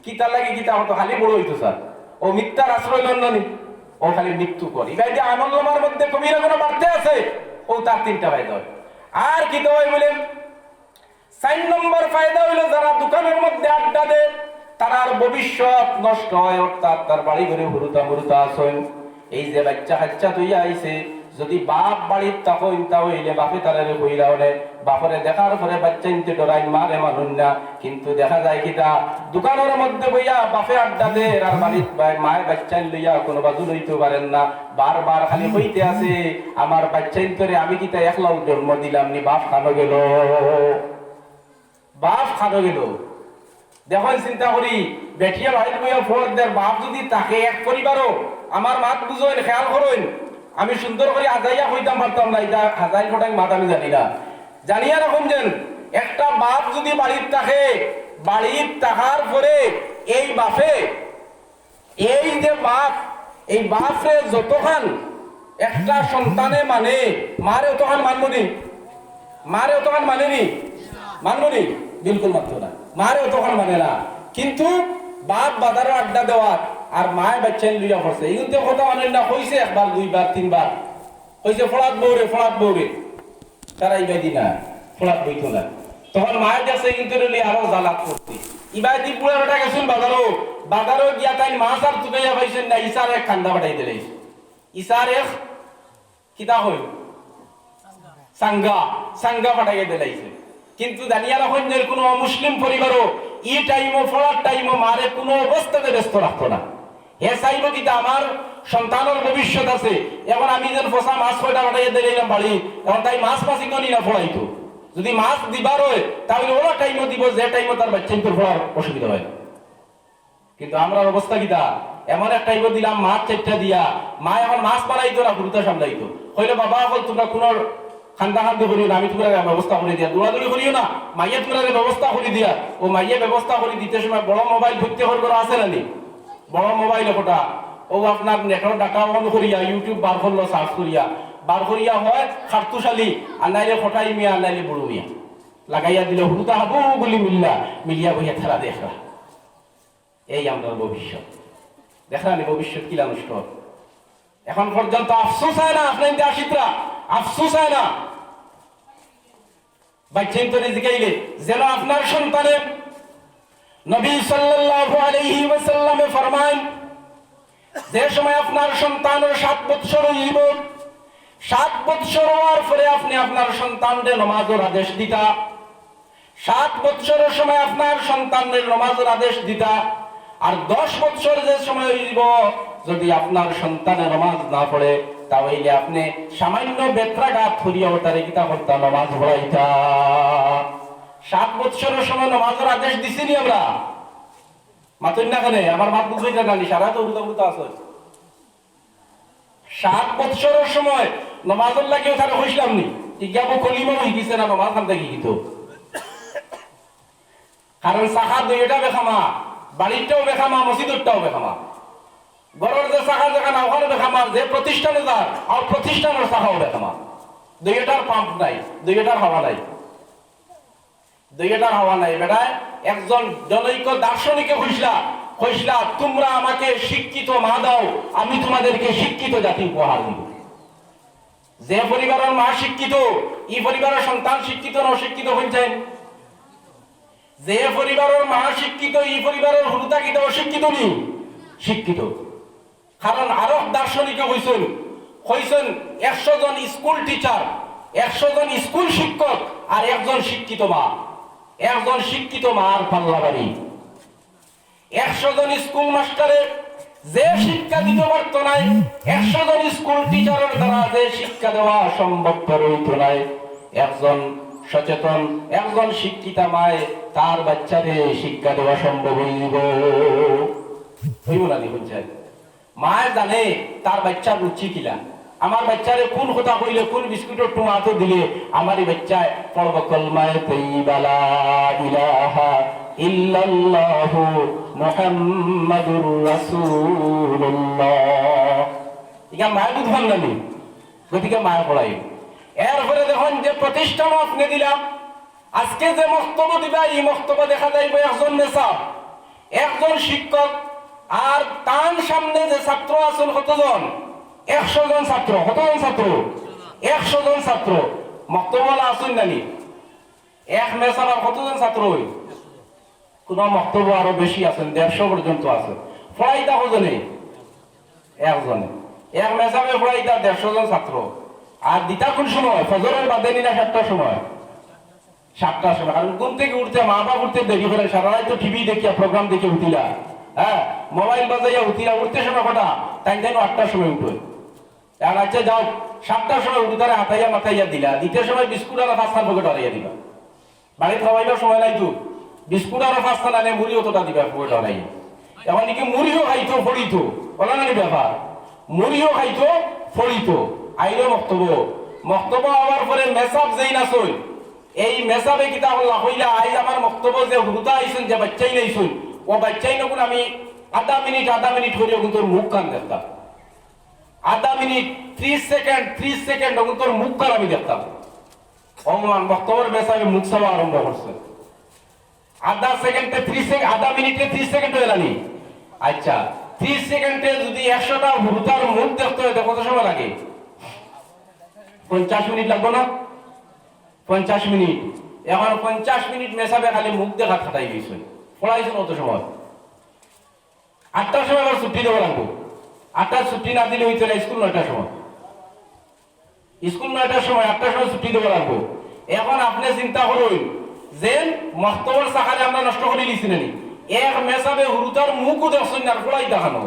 কিতা লাগি, কিতা হতো খালি বড় হইতো স্যার। ও মিথ্যার আশ্রয় লন নানি? ও খালি মৃত্যু করি। এবার যে আমলনামার মধ্যে কবিরা কোনো বাড়তে আছে, ও তার 3টা ফায়দা হয়। আর কি তো বলে 4 নম্বর ফায়দা হইলো যারা দোকানের মধ্যে আড্ডা দেয়, তার ভবিষ্যৎ নষ্ট হয়, অর্থাৎ তার বাড়ি ঘরে হুরুতা মুরুতা আসেন। এই যে বাচ্চা কাচ্চা তুইয়া আইছে, যদি বাপ বাড়ির তখন তা হইলে বাপে তারে কইরা হলে বাপরে দেখার পরে বাচ্চা ইনতে ডরাই মারে মানুন না। কিন্তু দেখা যায় কিটা দোকানের মধ্যে বইয়া বাপে আড্ডা দে আর বাড়ির মায়ের বাচ্চা লইয়া কোনো বাজু লইতে পারেন না। বারবার খালি হইতে আছে আমার বাচ্চা ইনতরে আমি কিটা একলাও জন্ম দিলাম নি, বাপ খানো গেল, বাপ খানো গেল। দেখুন চিন্তা করি বেঠিয়া বাড়ির বইয়া ফোর দেয় বাপ যদি তাকে এক পরিবারও আমার মাত বুঝেন খেয়াল করেন। আমি সুন্দর করে আজাইয়া হইতাম পারতাম না, এটা হাজাই ফোটাই মাত আমি জানি না। জানিয়া রাখুন যেন একটা বাপ যদি বাড়ির থাকে, বাড়ির থাকার পরে এই বাপে, এই যে বাপ, এই বাপরে যতখান একটা সন্তানে মানে, মারে অতখান মানবনি, মারে অতখান মানেনি, মানবনি? বিলকুল মানতো না, মারে অতখান মানে না। কিন্তু বাপ বাজারে আড্ডা দেওয়ার আর মায় বাচ্চাই লইয়া পড়ছে, এই কিন্তু কথা মানে না। হইছে 1বার 2বার 3বার হইছে ফলাত বৌরে, ফলাত বৌরে, তারা ইবাদি না, ফলাত বইতো না। তখন মায়ের কাছে কিন্তু আরো জ্বালাত করতে। ইবাই দি পুরা বেটা গেছেন বাজারও, বাজারও গিয়া তাই মাছ আর তুকাইয়া পাইছেন না, ইসার এক খান্দা পাঠাই দিলে। ইসার এক কিতা হইল সাঙ্গা, সাঙ্গা পাঠাইয়া দিলাইছে। কিন্তু জানিয়া রাখুন যে কোনো মুসলিম পরিবারও ই টাইমও ফলার টাইমও মারে কোনো অবস্থাতে ব্যস্ত রাখতো না। হে চাইব কিতা আমার সন্তানের ভবিষ্যৎ আছে, এখন আমি যেন ফসা মাছ 6টা পাঠাইয়া দিলাম বাড়ি, এখন তাই মাছ মাছি করি না ফলাইতো। যদি মাছ দিবার হয় তাহলে ওরা টাইমও দিব যে টাইমও তার বাচ্চা ফলার অসুবিধা হয়। কিন্তু আমরা অবস্থা কিতা, এমন এক টাইমও দিলাম মাছ 4টা দিয়া, মা এখন মাছ বানাইতো না, গুরুতা সামলাইতো। হইলে বাবা হল তোমরা কোন খান্দা খান্দি করিও না, আমি তোমরা ব্যবস্থা করে দিয়া, দৌড়াদৌড়ি করিও না, মাইয়া তোমরা ব্যবস্থা করে দিয়া। ও মাইয়া ব্যবস্থা করে দিতে সময় বড় মোবাইল ভর্তি করা আছে না নি, বড় মোবাইল ওটা ও আপনার নেটওয়ার্ক ডাটা অন করিয়া ইউটিউব বার করলো, সার্চ করিয়া বার করিয়া হয় খারতুশালী, আর নাইলে ফটাই মিয়া, আর নাইলে বড় মিয়া লাগাইয়া দিলে হুদা হাবু বলি মিলিয়া বইয়া খেলা দেখা। এই আমরা ভবিষ্যৎ দেখানি, ভবিষ্যৎ কিলা নষ্ট। এখন পর্যন্ত আফসোস হয় না আপনার আশিতরা, আফসোস হয় না বাচ্চাইন তো জিগাইলে যেন আপনার সন্তানের নবী সাল্লাল্লাহু আলাইহি ওয়াসাল্লামে ফরমান, যে সময় আপনার সন্তানের 7 বছর হইব, 7 বছর হওয়ার পরে আপনি আপনার সন্তানদের নামাজের আদেশ দিতা, 7 বছরের সময় আপনার সন্তানদের নামাজের আদেশ দিতা, আর 10 বছর যে সময় হইব যদি আপনার সন্তানের নামাজ না পড়ে, তাহলে আপনি সামান্য বেত্রাঘাত করিয়া ওটারে কিতা করতা, নামাজ পড়াইতা। 7 বছরের সময় নামাজের আদেশ দিছিনি আমরা, মাতুন না কেন আমার মাত বুঝবে না, সারা তো উল্টা উল্টা আছে। 7 বছরের সময় নামাজের লাগিও তারা হইছিলাম নি, ইজ্ঞাপন কলিমা হই গেছে না, নামাজ খান দেখি কিন্তু। কারণ শাখা দুইটা বেখামা, বাড়িটাও বেখামা, মসজিদটাও বেখামা, ঘরের যে শাখা যেখানে ওখানে বেখামা, যে প্রতিষ্ঠানে যার আর প্রতিষ্ঠানের শাখাও বেখামা। দুইটার পাম্প নাই, দুইটার হাওয়া নাই, দুইটার হাওয়া নাই। বেটায় একজন জনৈক দার্শনিকে কইসলা তোমরা আমাকে শিক্ষিত মা দাও, আমি তোমাদেরকে শিক্ষিত জাতি উপহার দিব। যে পরিবারের মা শিক্ষিত, এই পরিবারের সন্তান শিক্ষিত না অশিক্ষিত হয়েছেন? যে পরিবারের মা শিক্ষিত, এই পরিবারের হুরুতা কিতা অশিক্ষিত নি? শিক্ষিত। কারণ আরো দার্শনিকে কইছেন 100 জন স্কুল টিচার, 100 জন স্কুল শিক্ষক আর একজন শিক্ষিত মা, একজন শিক্ষিত মার পাল্লাবাড়ি। 100 জন স্কুল মাস্টারের যে শিক্ষা দিতে পারত নাই, 100 জন স্কুল টিচারের দ্বারা যে শিক্ষা দেওয়া সম্ভব হইত নাই, একজন সচেতন, একজন শিক্ষিতা মায় তার বাচ্চারে শিক্ষা দেওয়া সম্ভব হইব না। বুঝছেন, মায় জানে তার বাচ্চার রুচি কিলা, আমার বাচ্চারে কোন কথা কইলে, কোন বিস্কুটের টুমাটো দিলে আমার এই বাচ্চায় পড়ব কলমায়ে তাইয়্যিবা লা ইলাহা ইল্লাল্লাহু মুহাম্মাদুর রাসূলুল্লাহ। ইয়া মায় বুঝবেন না নি, গতিকে মায় পড়াই। এরপরে দেখুন যে প্রতিষ্ঠান আপনি দিলাম, আজকে যে বক্তব্য দিবা, এই বক্তব্য দেখা যাইবে একজন নেশা, একজন শিক্ষক, আর তার সামনে যে ছাত্র আছেন কতজন? 100 জন ছাত্র। কতজন ছাত্র? 100 জন ছাত্র। বক্তব্যলা আসুন নানি এক মেসাবার কতজন ছাত্র? কোন বক্তব্য আরো বেশি আছেন, 150 পর্যন্ত আছে। পড়াইতা কজনে? একজনে। এক মেসাবে পড়াইতা 150 জন ছাত্র। আর দিতা কোন সময়? ফজরের বাদে নিনা 7টার সময়, 7টার সময়। কারণ ঘুম থেকে উঠতে, মা বাবা উঠতে দেরি করে, সারা রাত তো টিভি দেখিয়া, প্রোগ্রাম দেখে উঠিলা, হ্যাঁ মোবাইল বাজাইয়া উঠিলা, উঠতে সময় কটা? তাই 8টার সময় উঠবে। আচ্ছা যাও, 7টার সময় উঠে হাতাইয়া মাথাইয়া দিলা, দ্বিতীয় সময় বিস্কুট আর 5টা পকেট হারাইয়া দিবা। বাড়ি খাওয়াইবার সময় নাই তো, বিস্কুট আর 5টা নানে মুড়ি অতটা দিবা পকেট হারাইয়া। এখন নাকি মুড়িও খাইতো ফড়িতো, বলা নানি ব্যাপার, মুড়িও খাইতো ফড়িতো। আইলো বক্তব্য হওয়ার পরে মেসাব যেই না চল, এই মেসাবে কিতা হল্লা হইলা, আইজ আমার বক্তব্য যে হুদা আইসুন, যে বাচ্চাই নাইছুন, ও বাচ্চাই নকুন আমি আধা মিনিট করিয়া কিন্তু তোর মুখ কান দেখতাম, আধা মিনিট 30 সেকেন্ড তখন তোর মুখ কান আমি দেখতাম। অমান বক্তব্যের মেসাবে মুখ চাওয়া আরম্ভ করছে। আধা মিনিটে 30 সেকেন্ড হয়ে জানি। আচ্ছা 30 সেকেন্ডে যদি 100টা হুদার মুখ দেখতে হয় কত সময় লাগে? 50 মিনিট লাগবে না? 50 মিনিট। এখন 50 মিনিট মেসাবে খালি মুখ দেখা খাটাই গেছে, পড়াইছেন অত সময়। 8টার সময় আবার ছুটি দেওয়া লাগবো। 8টার ছুটি না দিলে হইতে না, স্কুল 9টার সময়, স্কুল 9টার সময়, 8টার সময় ছুটি দেওয়া লাগবো। এখন আপনি চিন্তা করুন যে মস্তবর চাকারে আমরা নষ্ট করে দিছি নানি, এক মেসাবে হুরুতার মুখও দেখছেন না, পড়াই দেখানো।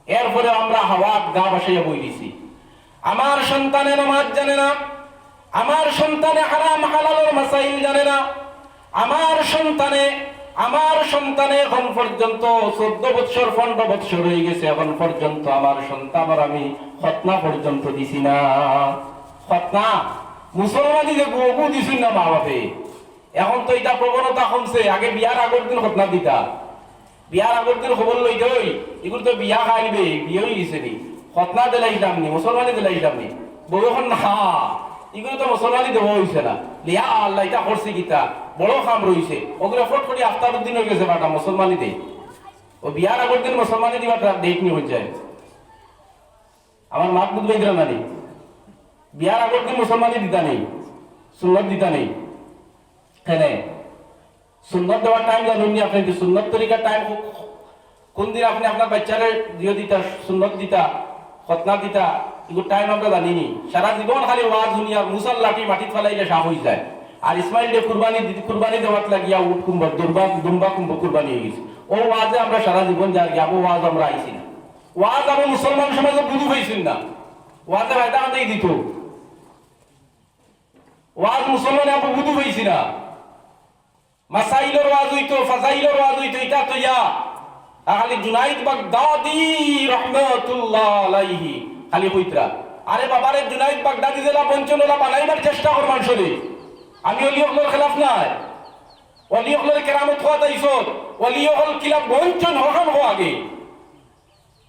এরপরে আমরা হাওয়াত গা বাসাইয়া বই দিছি। আমার সন্তানে নামাজ জানে না, আমার সন্তানে হারাম হালালের মাসাইল জানে না, আমার সন্তানে এখন পর্যন্ত 14 বছর 15 বছর হয়ে গেছে, এখন পর্যন্ত আমার সন্তান আর আমি খতনা পর্যন্ত দিছি না। খতনা মুসলমানি যে গবু দিছুন না মা বাপে, এখন তো এটা প্রবণতা কমছে। আগে বিয়ার আগের দিন ঘটনা দিতা, বিয়ার আগের দিন খবর লই দই, এগুলো তো বিয়া খাইবে, বিয়ে হয়ে গেছে নি, খতনা দিলাইলাম নি, মুসলমানি দিলাইলাম নি, বউ এখন না, এগুলো তো মুসলমানি দেওয়া হয়েছে না। লিয়া আল্লাহ এটা করছে গীতা, বড় কাম রয়েছে, ওগুলো ফট করে আফতার দিন হয়ে গেছে বাটা মুসলমানি দে, ও বিয়ার আগের দিন মুসলমানি দিবা ডেট নিয়ে হয়ে যায়। আমার মাত বুঝবে দিল না নেই, বিয়ার আগের দিন মুসলমানি দিতা নেই, সুন্নত দিতা নেই। হ্যাঁ, সুন্নত দেওয়ার টাইম জানুন নি আপনি, সুন্নত তরিকার টাইম কোন দিন আপনি আপনার বাচ্চারে দিয়ে দিতা, সুন্নত দিতা, খতনা দিতা, এগুলো টাইম আমরা জানিনি। সারা জীবন খালি ওয়াজ দুনিয়ার মুসাল লাঠি মাটিত ফেলাইলে সাহ হয়ে যায়। আর ইসমাইল ডে কুরবানি দেওয়াত লাগিয়া উঠ কুম্ভ দুম্বা কুম্ভ কুরবানি হয়ে গেছে। ও ওয়াজে আমরা সারা জীবন যা গিয়া ওয়াজ আমরা আইছি না, ওয়াজ আমরা মুসলমান সমাজে বুঝু হয়েছিল না, ওয়াজে ফায়দা আমাদের দিত, ওয়াজ মুসলমানে আপনি বুঝু হয়েছি না। মাসাইলের ওয়াজ হইতো, ফাজাইলের ওয়াজ হইতো, এটা তো ইয়া খালি জুনাইদ বাগদাদি রাহমাতুল্লাহ আলাইহি খালি কইতরা। আরে বাবারে জুনাইদ বাগদাদি জেলা বঞ্চনলা বানাইবার চেষ্টা কর মানুষরে। আমি ওলি হকলের খেলাফ নাই, ওলি হকলের কেরামত হওয়া তাইছত, ওলি হকল কিলা বঞ্চন হকাম হওয়া আগে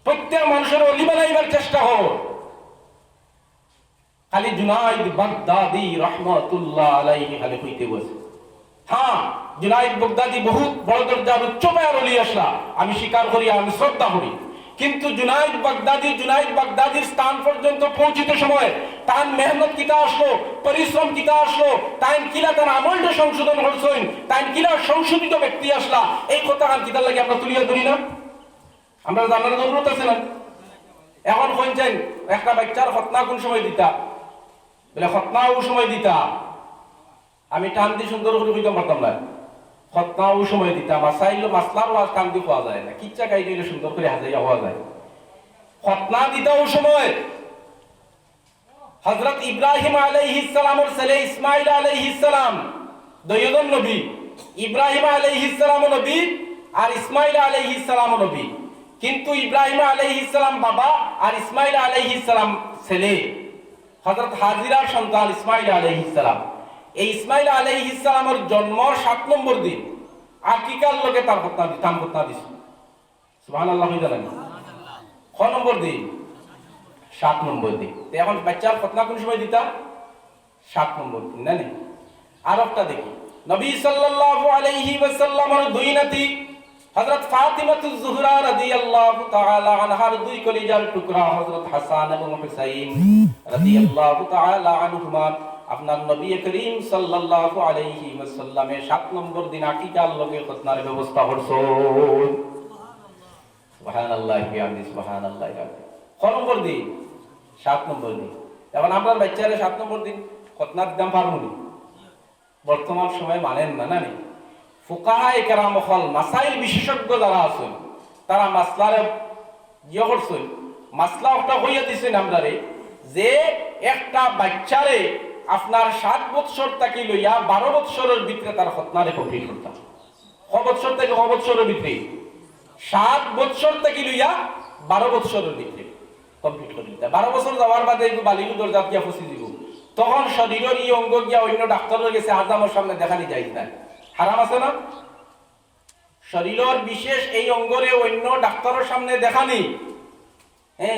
প্রত্যেক মানুষের অলি বানাইবার চেষ্টা কর। খালি জুনাইদ বাগদাদি রাহমাতুল্লাহ আলাইহি খালি কইতে বসে। হ্যাঁ, জুনাইদ বাগদাদি বহুত বড় দরজার উচ্চ পায়ার অলি আসলা, আমি স্বীকার করি, আমি শ্রদ্ধা করি। কিন্তু জুনাইদ বাগদাদির স্থান পর্যন্ত পৌঁছিতে সময় তার মেহনত কিতা আসলো, পরিশ্রম কিতা আসলো, তাই কিলা তার আমলটা সংশোধন করছেন, তাই কিলা সংশোধিত ব্যক্তি আসলা, এই কথা কিতার লাগে আমরা তুলিয়া ধরি না, আমরা জানার জরুরত আছে না। এখন কইছেন একটা বাচ্চার খতনা কোন সময় দিতা, বলে খতনা ও সময় দিতা, আমি টান দিয়ে সুন্দর করে কইতে পারতাম না, খতনা ও সময় দিতাম। আর চাইলে মাসলার ওয়াজ টান দিয়ে পাওয়া যায় না, কিচ্ছা গাই দিলে সুন্দর করে হাজাইয়া হওয়া যায়। খতনা দিতা ও সময় হযরত ইব্রাহিম আলাইহিস সালামের ছেলে ইসমাইল আলাইহিস সালাম দুইজন নবী, ইব্রাহিম আলাইহিস সালাম নবী আর ইসমাইল আলাইহিস সালাম নবী। কিন্তু ইব্রাহিম আলাইহিস সালাম বাবা আর ইসমাইল আলাইহিস সালাম ছেলে, হযরত হাজিরার সন্তান ইসমাইল আলাইহিস সালাম। এই ইসমাইল আলাইহিস সালামের জন্ম 7 নম্বর দিন আকিকার লোকে তার খতনা দিছে। সুবহানাল্লাহ জানেন, ক নম্বর দিন? 7 নম্বর দিন। এখন বাচ্চার খতনা কোন সময় দিতা? 7 নম্বর দিন না। আর একটা দেখি, নবী সাল্লাল্লাহু আলাইহি ওয়াসাল্লামের দুই নাতি হযরত ফাতিমাতুজ জোহরা রাদিয়াল্লাহু তাআলা আনহার দুই কলিজার টুকরা হযরত হাসান এবং হুসাইন রাদিয়াল্লাহু তাআলা আনহুমা আপনার নবী করিম সাল্লাল্লাহু আলাইহি ওয়াসাল্লামের 7 নম্বর দিন আকিকার লগে খতনার ব্যবস্থা করছেন। সুবহানাল্লাহ বিহামদি, সুবহানাল্লাহ। কত নম্বর দিন? 7 নম্বর দিন। এখন আপনার বাচ্চারা 7 নম্বর দিন খতনা দিতাম পারবো না, বর্তমান সময় মানেন না। না ফুকাহায়ে কেরাম হল মাসাইল বিশেষজ্ঞ যারা আছেন তারা মাসলারে ইয়ে করছেন, মাসলা একটা হইয়া দিচ্ছেন আমরারে যে একটা বাচ্চারে আপনার 7 বৎসর থেকে লইয়া 12 বৎসরের ভিতরে তার খতনারে কমপ্লিট করতাম। ক বৎসর থেকে ক বৎসরের ভিতরে? 7 বৎসর থেকে লইয়া 12 বৎসরের ভিতরে কমপ্লিট করে দিতাম। 12 বছর যাওয়ার বাদে বালিগু দরজা গিয়া ফসি দিব, তখন শরীরের এই অঙ্গ গিয়া অন্য ডাক্তারের কাছে আজামের সামনে দেখানি যায় না, হারাম আছে না? শরীরের বিশেষ এই অঙ্গরে অন্য ডাক্তারের সামনে দেখানি,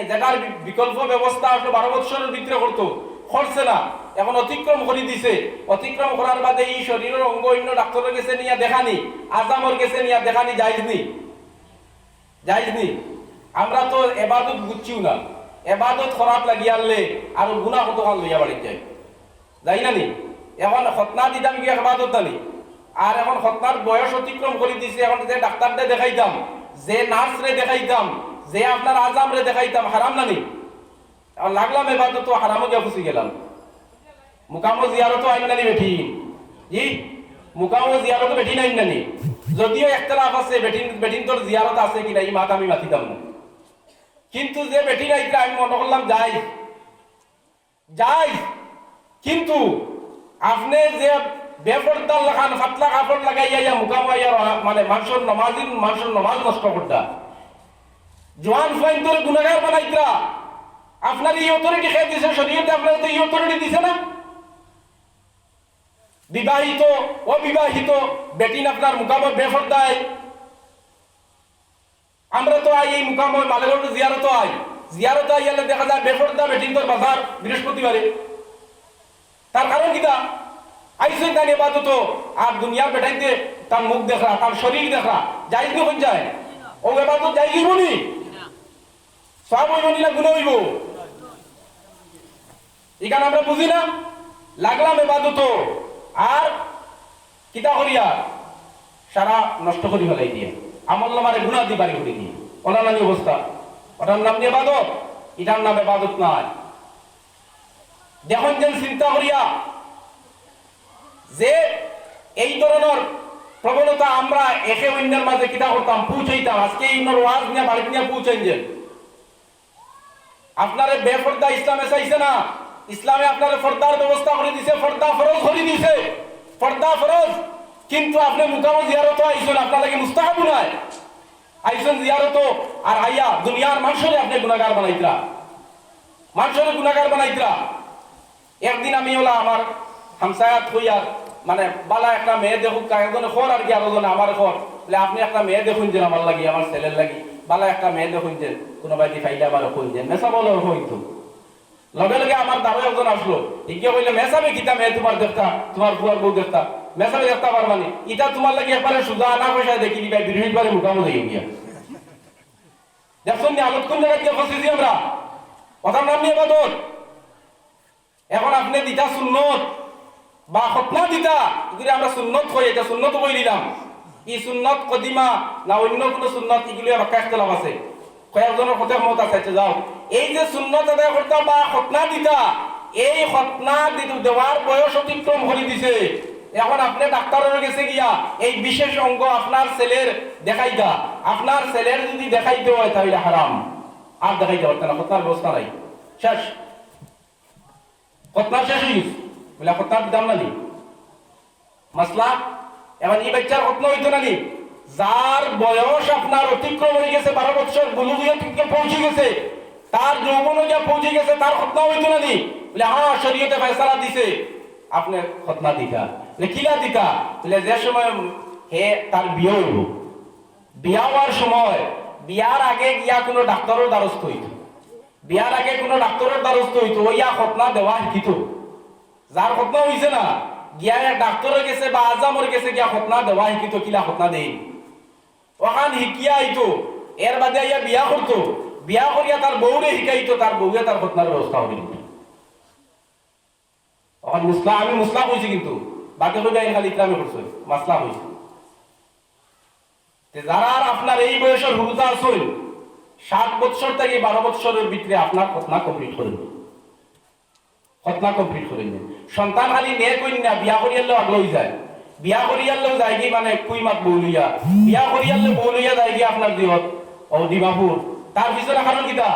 যেটার বিকল্প ব্যবস্থা আসলে 12 বৎসরের ভিতরে করতো, করছে না, এখন অতিক্রম করে দিছে। অতিক্রম করার বাদে এই শরীরের অঙ্গ অন্য ডাক্তারের কাছে নিয়ে দেখানি, আজামের কাছে নিয়ে দেখানি যাইজনি, যাইজনি। আমরা তো এবাদত বুঝছিও না, এবাদত খারাপ লাগিয়ে আনলে আর গুনাহ কত কাল লইয়া বাড়ি যায়, যাই না নি? এখন খতনা দিতাম গিয়ে এবাদত জানি, আর এখন খতনার বয়স অতিক্রম করে দিছে, এখন যে ডাক্তারটা দেখাইতাম, যে নার্সরে দেখাইতাম, যে আপনার আজামরে দেখাইতাম, হারাম না নি? এখন লাগলাম এবাদত তো হারামে গিয়ে ফুসি গেলাম। মুকামো জিয়ারত আইন নানি বেঠিন, জি মুকামো জিয়ারত বেঠিন আইন নানি, যদিও একতলাফ আছে বেঠিন তোর জিয়ারত আছে কিনা এই মাত আমি মাতিতাম না, কিন্তু যে বেঠিন আইতে আমি মনে করলাম যাই যাই। কিন্তু আপনি যে বেপরদার লাগান ফাতলা কাপড় লাগাইয়া মুকামো মানে মানুষের নমাজ নষ্ট করতা, জোয়ান ফাইন তোর গুনাহগার বানাইতরা, আপনার এই অথরিটি খেয়ে দিছে শরীয়তে, আপনার তো এই অথরিটি দিছে না? বিবাহিত অবিবাহিত বেটিন আপনার মুকামত বেফরদায়। আমরা তো আই এই মুকামত মালেগড় জিয়ারত আই, জিয়ারত আইলে দেখা যায় বেফরদা বেটিন তোর বাজার বৃহস্পতিবারে। তার কারণ কিটা আইসেন তাই এবাদত আর দুনিয়ার বেটাইতে তার মুখ দেখা তার শরীর দেখা যাই হয়ে যায় ও এবাদত যাই গিয়ে বলি সব হইব না গুণ হইব। এখানে আমরা বুঝি না লাগলাম এবাদত আর কিতা করিয়া সারা নষ্ট করি ফেলাই দিয়ে আমল নামারে গুণা দিবারি করে দিয়ে অনানানি অবস্থা। ওটার নাম দিয়ে এবাদত, এটার নাম এবাদত নয়। দেখুন যেন চিন্তা করিয়া যে এই ধরনের প্রবণতা আমরা একে অন্যের মাঝে কিতা করতাম পৌঁছাইতাম, আজকে এই ওয়াজ নিয়ে বাড়িতে নিয়ে পৌঁছাই যে আপনারে বেফর্দা ইসলামে চাইছে না, ইসলামে আপনার ফর্দার ব্যবস্থা করে দিছে, ফর্দা ফরজ করে দিছে, ফর্দা ফরজ। কিন্তু আপনি মুকামত জিয়ারত আইছেন, আপনার লাগে মুস্তাহাব নয়, আইছেন জিয়ারত আর আইয়া দুনিয়ার মানুষের আপনি গুনাহগার বানাইতরা, মানুষের গুনাহগার বানাইতরা। একদিন আমি ওলা আমার হামসায়াত হইয়া মানে বালা একটা মেয়ে দেখুক একজনে খর আর কি আরোজনে আমার খর বলে আপনি একটা মেয়ে দেখুন যে আমার লাগি আমার ছেলের লাগি বালা একটা মেয়ে দেখুন যে কোনো বাইদি খাইলে আবার কই যে মেসা বলো হইতো লগে লগে আমার দাঁড়ো একজন আসলো ইকে বললে মেসাবে কিতা মেয়ে তোমার দেখতা তোমার বুয়ার বউ দেখতা মেসাবে দেখতা পারবানি ইটা তোমার লাগি একবারে সুজা আনা পয়সা দেখি দিবা বৃহস্পতিবারে মুকামত হয়ে গিয়া দেখুন আলোত কোন জায়গায় গিয়ে ফসেছি আমরা কথার নাম নিয়ে বাদর। এখন আপনি দিতা সুন্নত বা খতনা দিতা এগুলি আমরা সুন্নত কই, এটা সুন্নত কই দিলাম। ই সুন্নত কদিমা না অন্য কোন সুন্নত এগুলি রক্ষা ইখতিলাফ আছে, কয়েকজনের কথা মত আছে। যাও এই যে সুন্নত আদায় করতা বা খতনা দিতা, এই খতনা দেওয়ার বয়স অতিক্রম করে দিছে। এখন আপনি ডাক্তারের কাছে গিয়া এই বিশেষ অঙ্গ আপনার ছেলের দেখাইতা, আপনার ছেলের যদি দেখাইতে হয় তাহলে হারাম, আর দেখাইতে পারতেন না, খতনার ব্যবস্থা নাই, শেষ, খতনা শেষ হয়ে গেছে বলে খতনার দাম নানি মাসলা। এবার এই বাচ্চার খতনা হইতো নানি যার বয়স আপনার অতিক্রম হয়ে গেছে 12 বছর বুলুগিয়া থেকে পৌঁছে গেছে, তার যৌবন গিয়া পৌঁছে গেছে, তার খতনা হইতো নানি বলে হ্যাঁ শরীয়তে ফয়সালা দিছে আপনি খতনা দিতা। কিলা দিতা বলে যে সময় হে তার বিয়ে হইব, বিয়া হওয়ার সময় বিয়ার আগে গিয়া কোনো ডাক্তারের দ্বারস্থ হইত, বিয়ার আগে কোনো ডাক্তারের দ্বারস্থ হইতো ওইয়া খতনা দেওয়া শিখিত। যার খতনা হইছে না গিয়া ডাক্তারের গেছে বা আজামর গেছে গিয়া খতনা দেওয়া শিখিত, কিলা খতনা দেই ওখান শিকিয়া আইতো, এর বাদে আইয়া বিয়া করতো, বিয়া করিয়া তার বউরে শিখাইতো, তার বউয়ে তার খতনার ব্যবস্থা করে দিত। তখন মুসলা আমি মুসলা হয়েছি কিন্তু বাকি হয়ে যায় খালি ইকরামে করছে মাসলা হয়েছে। যারা আপনার এই বয়সের হুরুতা আসল 7 বছর থেকে 12 বছরের ভিতরে আপনার খতনা কমপ্লিট করে দিন, খতনা কমপ্লিট করে দিন। সন্তান খালি মেয়ে কন্যা বিয়া করিয়ালেও আগলই যায়, বিয়া করিয়ালেও যায় কি মানে কুই মাত বউ লইয়া, বিয়া করিয়ালে বউ লইয়া যায় কি আপনার দিহত ও ডিমাপুর। তার পিছনে কারণ কিতা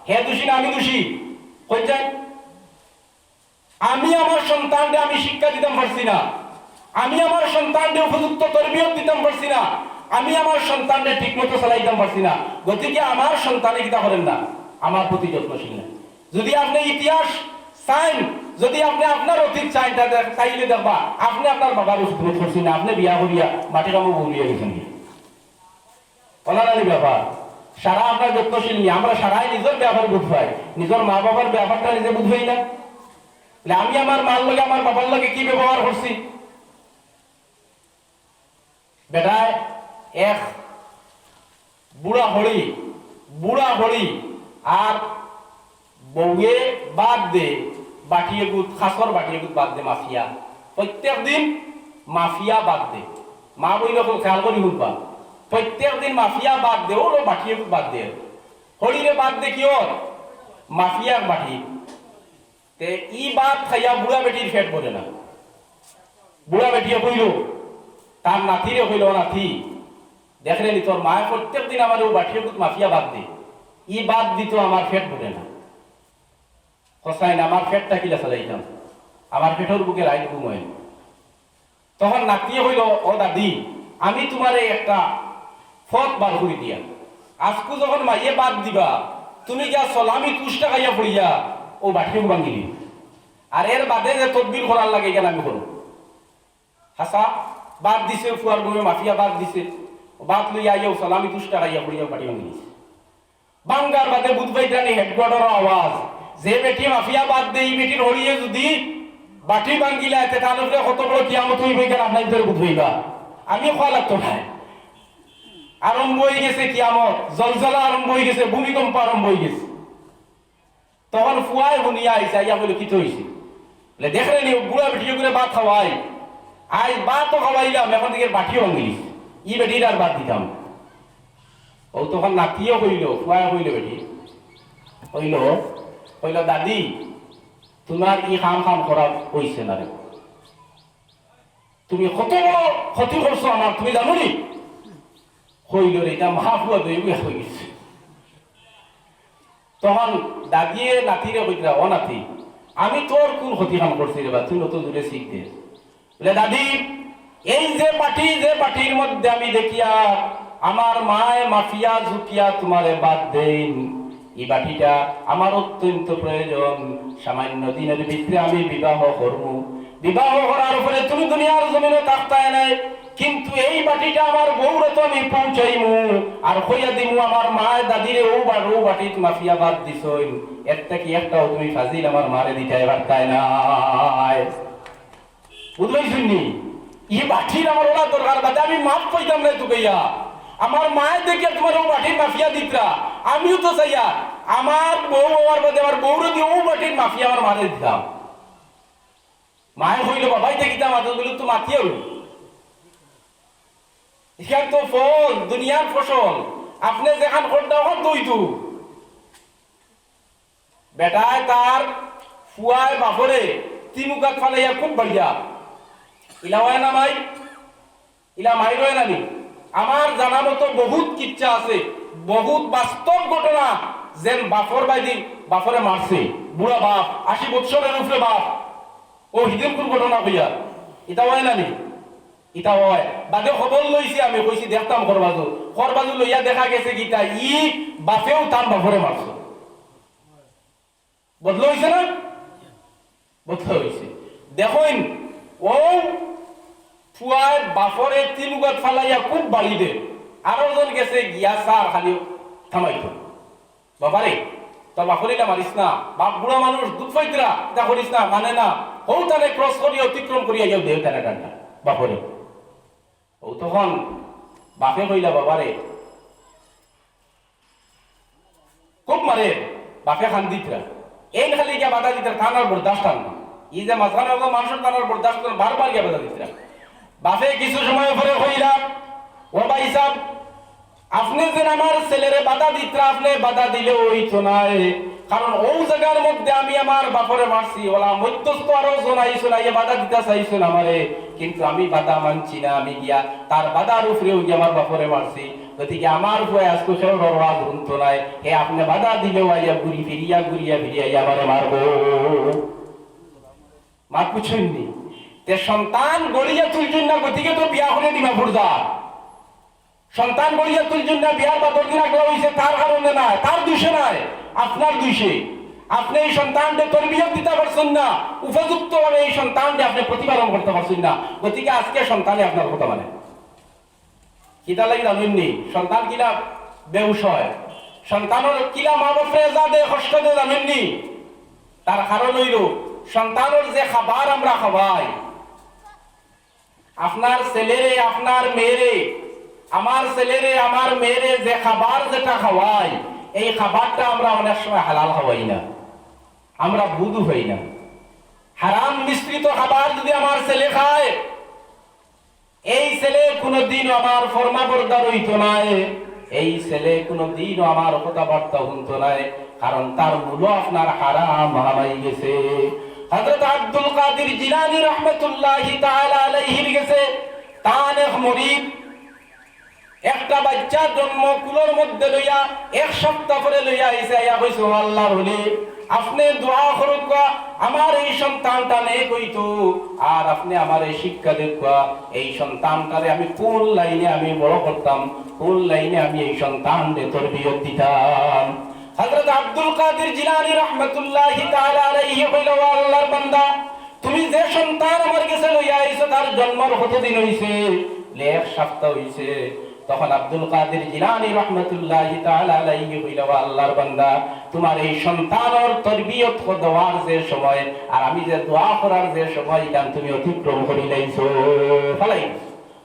হে দোষী না আমি দোষী কই যায়। আমি আমার সন্তানকে আমি শিক্ষা দিতাম পারছি না, আমি আমার সন্তানকে উপযুক্ত তরবিয়ত দিতাম পারছি না, আমি আমার সন্তানকে ঠিক মতো চালাইতাম পারছি না, গতিকে আমার সন্তানে কিতা করেন না আমার প্রতি যত্নশীল না। যদি আপনি ইতিহাস চাইন, যদি আপনি আপনার অতীত চাইন চাইলে দেখবা আপনি আপনার বাবার উৎপন্ন করছেন না, আপনি বিয়া করিয়া মাটি কামো বলিয়া গেছেন অনারানি ব্যাপার। সারা আপনার যত্নশীল নিয়ে আমরা সারাই নিজের ব্যাপার বুঝ পাই, নিজের মা বাবার ব্যাপারটা নিজে বুঝ পাই না। আমি আমার মার লগে আমার বাবার লগে কি ব্যবহার করছি। বেটায় এক বুড়া হড়ি আর বউয়ে বাদ দে বাটিয়ে গুদ খাসর বাটিয়ে গুদ বাদ দে মাফিয়া, প্রত্যেক দিন মাফিয়া বাদ দে, মা বইলে খেয়াল করি শুনবা, প্রত্যেক দিন মাফিয়া বাদ দে ওর বাটিয়ে গুদ বাদ দে, হড়িরে বাদ দে কি ওর মাফিয়ার বাটি। ই বাদ খাইয়া বুড়া বেটির ফেট পড়ে না, বুড়া বেটিয়ে কইল তার নাতিরে কইল নাতি দেখলে নি তোর মায়ের প্রত্যেক দিন আমার ও বাটিয়ে গুদ মাফিয়া বাদ দে, ই বাদ দিত আমার ফেট পড়ে না। কসাই না আমার ফেটটা কিলা চালাইতাম, আমার পেটের বুকে লাইট ঘুমায়। তখন নাতিয়ে হইল ও দাদি আমি তোমারে একটা ফত বার করে দিয়া, আজকু যখন মাইয়ে বাদ দিবা তুমি যা সলামি তুষ্টা খাইয়া পড়িয়া ও বাটিও ভাঙিলি, আর এর বাদে যে তদবির করার লাগে কেন আমি করো হাসা বাদ দিছে, ফুয়ার বউয়ে মাফিয়া বাদ দিছে, বাদ লইয়া আইয়াও সালামি তুষ্টা খাইয়া পড়িয়া বাড়ি ভাঙি দিছে। বাঙ্গার বাদে বুধবাইটানি হেডকোয়ার্টার আওয়াজ যে বেটি মাফিয়া বাদ দেই বেটির হরিয়ে যদি বাটি ভাঙ্গিলা এতে তার উপরে কত বড় কিয়ামত হইবে কেন আপনাদের বুধবাইবা। আমি খোয়া লাগতো না, আরম্ভ হয়ে গেছে কিয়ামত, জলজলা আরম্ভ হয়ে গেছে, ভূমিকম্প আরম্ভ হয়ে গেছে। তখন ফুয়ায় শুনিয়া আইসা ইয়া বলে কি হয়েছে, বলে দেখলেন বুড়া বেটিয়ে করে ভাত খাওয়াই, আজ ভাতও খাওয়াইলাম, এখন থেকে বাটিও ভাঙিলিস, ই বেটির আর বাদ দিতাম। ও তখন নাতিও কইল, ফুয়ায় কইল বেটি কইল দাদি তোমার ই খাম খাম করা হইছে না রে, তুমি কত বড় ক্ষতি করছো আমার, তুমি জানো নি? কইল রে এটা মহাফুয়া দই হয়ে গেছে। তখন দাদিয়ে নাতিরে কইরা, ও নাতি আমি তোর কোন ক্ষতি কাম করছি রে বা, তুই নতুন দূরে শিখতে। বলে দাদি এই যে পাটির মধ্যে আমি দেখিয়া আমার মায় মাফিয়া ঝুঁকিয়া তোমারে বাদ দেন, এই বাটিটা আমার অত্যন্ত প্রয়োজন, সামান্য দিনের ভিতরে আমি বিবাহ করব, বিবাহ করার উপরে তুমি দুনিয়ার জমিনে থাকতায় নাই, কিন্তু এই বাটিটা আমার বউরে তো আমি পৌঁছাইমু আর কইয়া দিমু আমার মায় দাদিরে ও বাটিত মাফিয়া বাদ দিছইন, এর থেকে একটাও তুমি ফাজিল আমার মারে দিতে পারতাই নাই। বুঝলেই শুননি ই বাটির আমার ওরা দরকার বাদে আমি মাপ পাইতাম না তুকাইয়া, আমার মায়ের দেখে তোমার ও বাটির মাফিয়া দিতরা, আমিও তো চাইয়া আমার বউ হওয়ার বাদে আমার বউরে দিয়ে ও বাটির মাফিয়া আমার মারে দিতাম। মায়ে হইল বাবাই দেখিতাম আদরগুলো তো মাতিয়ে হইল, এখান তো ফল দুনিয়ার ফসল, আপনি যেখান করতে হন দইতু বেটায় তার ফুয়ায় বাপরে তিমুকাত ফালাইয়া খুব বাড়িয়া ইলা হয় না ভাই, ইলা মাই রয় নানি। আমার জানা মতো বহুত কিচ্ছা আছে, বহুত বাস্তব ঘটনা, যেন বাপর বাইদি বাপরে মারছে, বুড়া বাপ 80 বছরের উপরে বাপ, ও হিদিনপুর ঘটনা হইয়া এটা হয় নানি, এটা হয় বাদে খবর লইছি আমি কইছি দেখতাম খরবাজু লইয়া দেখা গেছে গীতা ই বাপেও তার বাপরে মারছে। বদল হইছে না? বদল হইছে। দেখুন ও ফুয়ায় বাপরে তিনগত ফালাইয়া খুব বাড়ি দে, আরো জন গেছে গিয়া সার খালি থামাইত, বাবারে তোর বাপরিটা মারিস না, বাপ বুড়া মানুষ দুধ পাইতরা এটা করিস না, মানে না হৌ তানে ক্রস করিয়া অতিক্রম করিয়া যাও দেহ টানা টানা বাপরে। ও তখন বাপে কইলা বাবারে খুব মারে, বাপে খান দিতরা এই খালি গিয়া বাধা দিতরা, থানার বরদাস্ত না, ই যে মাঝখানে মানুষের থানার বরদাস্ত বারবার গিয়া বাধা দিতরা। বাপে কিছু সময় পরে কইলা ও ভাই সাহেব আপনি যে আমার ছেলেরে বাধা দিতরা, আপনি বাধা দিলে হইতো নাই, কারণ ও জায়গার মধ্যে আমি আমার বাপরে মারছি, ওলা মধ্যস্থ আরো জনাইছো না, বাধা দিতে চাইছো না আমারে, কিন্তু আমি বাধা মানছি না, আমি গিয়া তার বাধার উপরেও গিয়ে আমার বাপরে মারছি, গতিকে আমার উপরে আজকে সেও রওয়াজ শুনতো নাই, হে আপনি বাধা দিলেও আইয়া ঘুরিয়া ফিরিয়া আমারে মারবো। মা পুছুননি তে সন্তান গড়িয়া তুলছেন না, গতিকে তো বিয়া হলে ডিমাপুর যা, সন্তান গড়িয়া তুলছেন না, বিয়ার বা দরদিন আগলা হয়েছে তার কারণে না, তার দোষে নাই, আপনার দোষে। আপনি এই সন্তানকে তরবিয়ত দিতে পারছেন না, উপযুক্ত ভাবে এই সন্তানকে আপনি প্রতিপালন করতে পারছেন না, গতিকে আজকে সন্তানে আপনার কথা মানে কিতা লাগি জানেননি, সন্তান কিনা বেউসয়, সন্তানের কিলা মা বাপরে যা দে কষ্ট দে জানেননি, তার কারণ হইল সন্তানের যে খাবার আমরা খাওয়াই, আপনার ছেলেরে আপনার মেয়েরে, আমার ছেলেরে আমার মেয়েরে যে খাবার যেটা খাওয়াই, এই খাবারটা আমরা অনেক সময় হালাল খাওয়াই না, আমরা বুধু হই না। হারাম মিশ্রিত খাবার যদি আমার ছেলে খায়, এই ছেলে কোনদিন আমার ফরমাবরদার হইতো নাই, এই ছেলে কোনদিন আমার কথাবার্তা শুনতো নাই, কারণ তার মূল আপনার হারাম হারাই গেছে। হযরত আব্দুল কাদের জিলানী রাহমাতুল্লাহি তাআলা আলাইহির গেছে তান এক মুরিদ একটা বাচ্চা জন্ম কুলোর মধ্যে লইয়া এক সপ্তাহ পরে লইয়া আইছে, আইয়া কইছো আল্লাহর ওলি আপনি দোয়া করুক আমার এই সন্তানটা নেই কইতো, আর আপনি আমার এই শিক্ষা দেখবা এই সন্তানটারে আমি কোন লাইনে আমি বড় করতাম, কোন লাইনে আমি এই সন্তানকে তরবিয়ত দিতাম। হযরত আব্দুল কাদের জিলানী রাহমাতুল্লাহি তাআলা আলাইহি কইল আল্লাহর বান্দা তুমি যে সন্তান আমার কাছে লইয়া আইছো তার জন্মের কতদিন হইছে? এক সপ্তাহ হইছে। তখন আব্দুল কাদের জিলানী রাহমাতুল্লাহি তাআলা আলাইহি কইলা, আল্লাহর বান্দা, তোমার এই সন্তানের তরবিয়ত দেওয়ার যে সময় আর আমি যে দোয়া করার যে সময়, এটা তুমি অতিক্রম করি লাইছো, ফলাই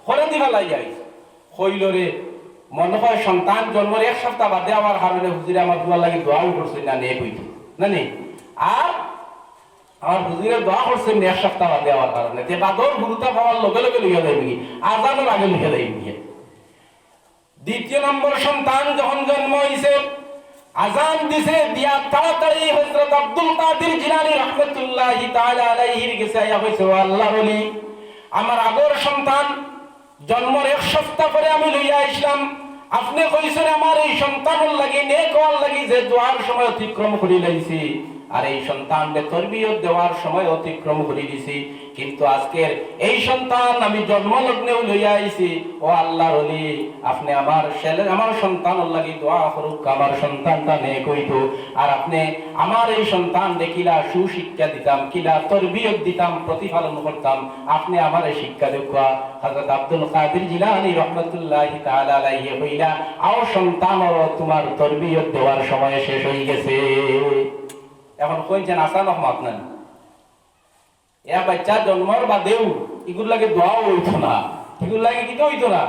করে দি ফলাই যাইছো। কইল রে, মনে হয় সন্তান জন্মের এক সপ্তাহ বাদে আমার কারণে হুজুরে আমার দোয়া লাগে দোয়াও করছে না, নে কইতো না নে। আর আমার হুজুরে দোয়া করছেন এক সপ্তাহ বাদে আমার কারণে, যে বাদর গুরুতা পাওয়ার লগে লগে লইয়া যাইবি, আজানের আগে লইয়া যাইবি। দ্বিতীয় নম্বর সন্তান যখন জন্ম হইছে, আজান দিছে, দিয়া তাড়াতাড়ি হযরত আব্দুল কাদের জিলানী রাহমাতুল্লাহি তাআলা আলাইহির কাছে আইয়া কইছে, আল্লাহর ওলি, আমার আগর সন্তান জন্মের এক সপ্তাহ পরে আমি লইয়া আসলাম, আপনি কইছেন আমার এই সন্তানের লাগি নেক হওয়ার লাগি যে দোয়ার সময় অতিক্রম করি লাইছি, আর এই সন্তানকে তরবিয়ত দেওয়ার সময় অতিক্রম করে দিছি, কিন্তু আজকের এই সন্তান আমি জন্মলগ্নেও লইয়া আইছি। ও আল্লাহর ওলি, আপনি আমার ছেলে আমার সন্তানের লাগি দোয়া করুক, আমার সন্তানটা নেক হইতো, আর আপনি আমার এই সন্তানকে কিলা সুশিক্ষা দিতাম, কিলা তরবিয়ত দিতাম, প্রতিফলন করতাম, আপনি আমার এই শিক্ষা দেখা। হযরত আব্দুল কাদের জিলানী রাহমাতুল্লাহি তাআলা আলাইহি কইলা, আও সন্তানর তোমার তরবিয়ত দেওয়ার সময় শেষ হয়ে গেছে। এখন কইছেন আসান রহমত নাই, এ বাচ্চা জন্মর বাদেও এগুলো লাগে দোয়াও হইতো না, এগুলো লাগে কিতা হইতো না,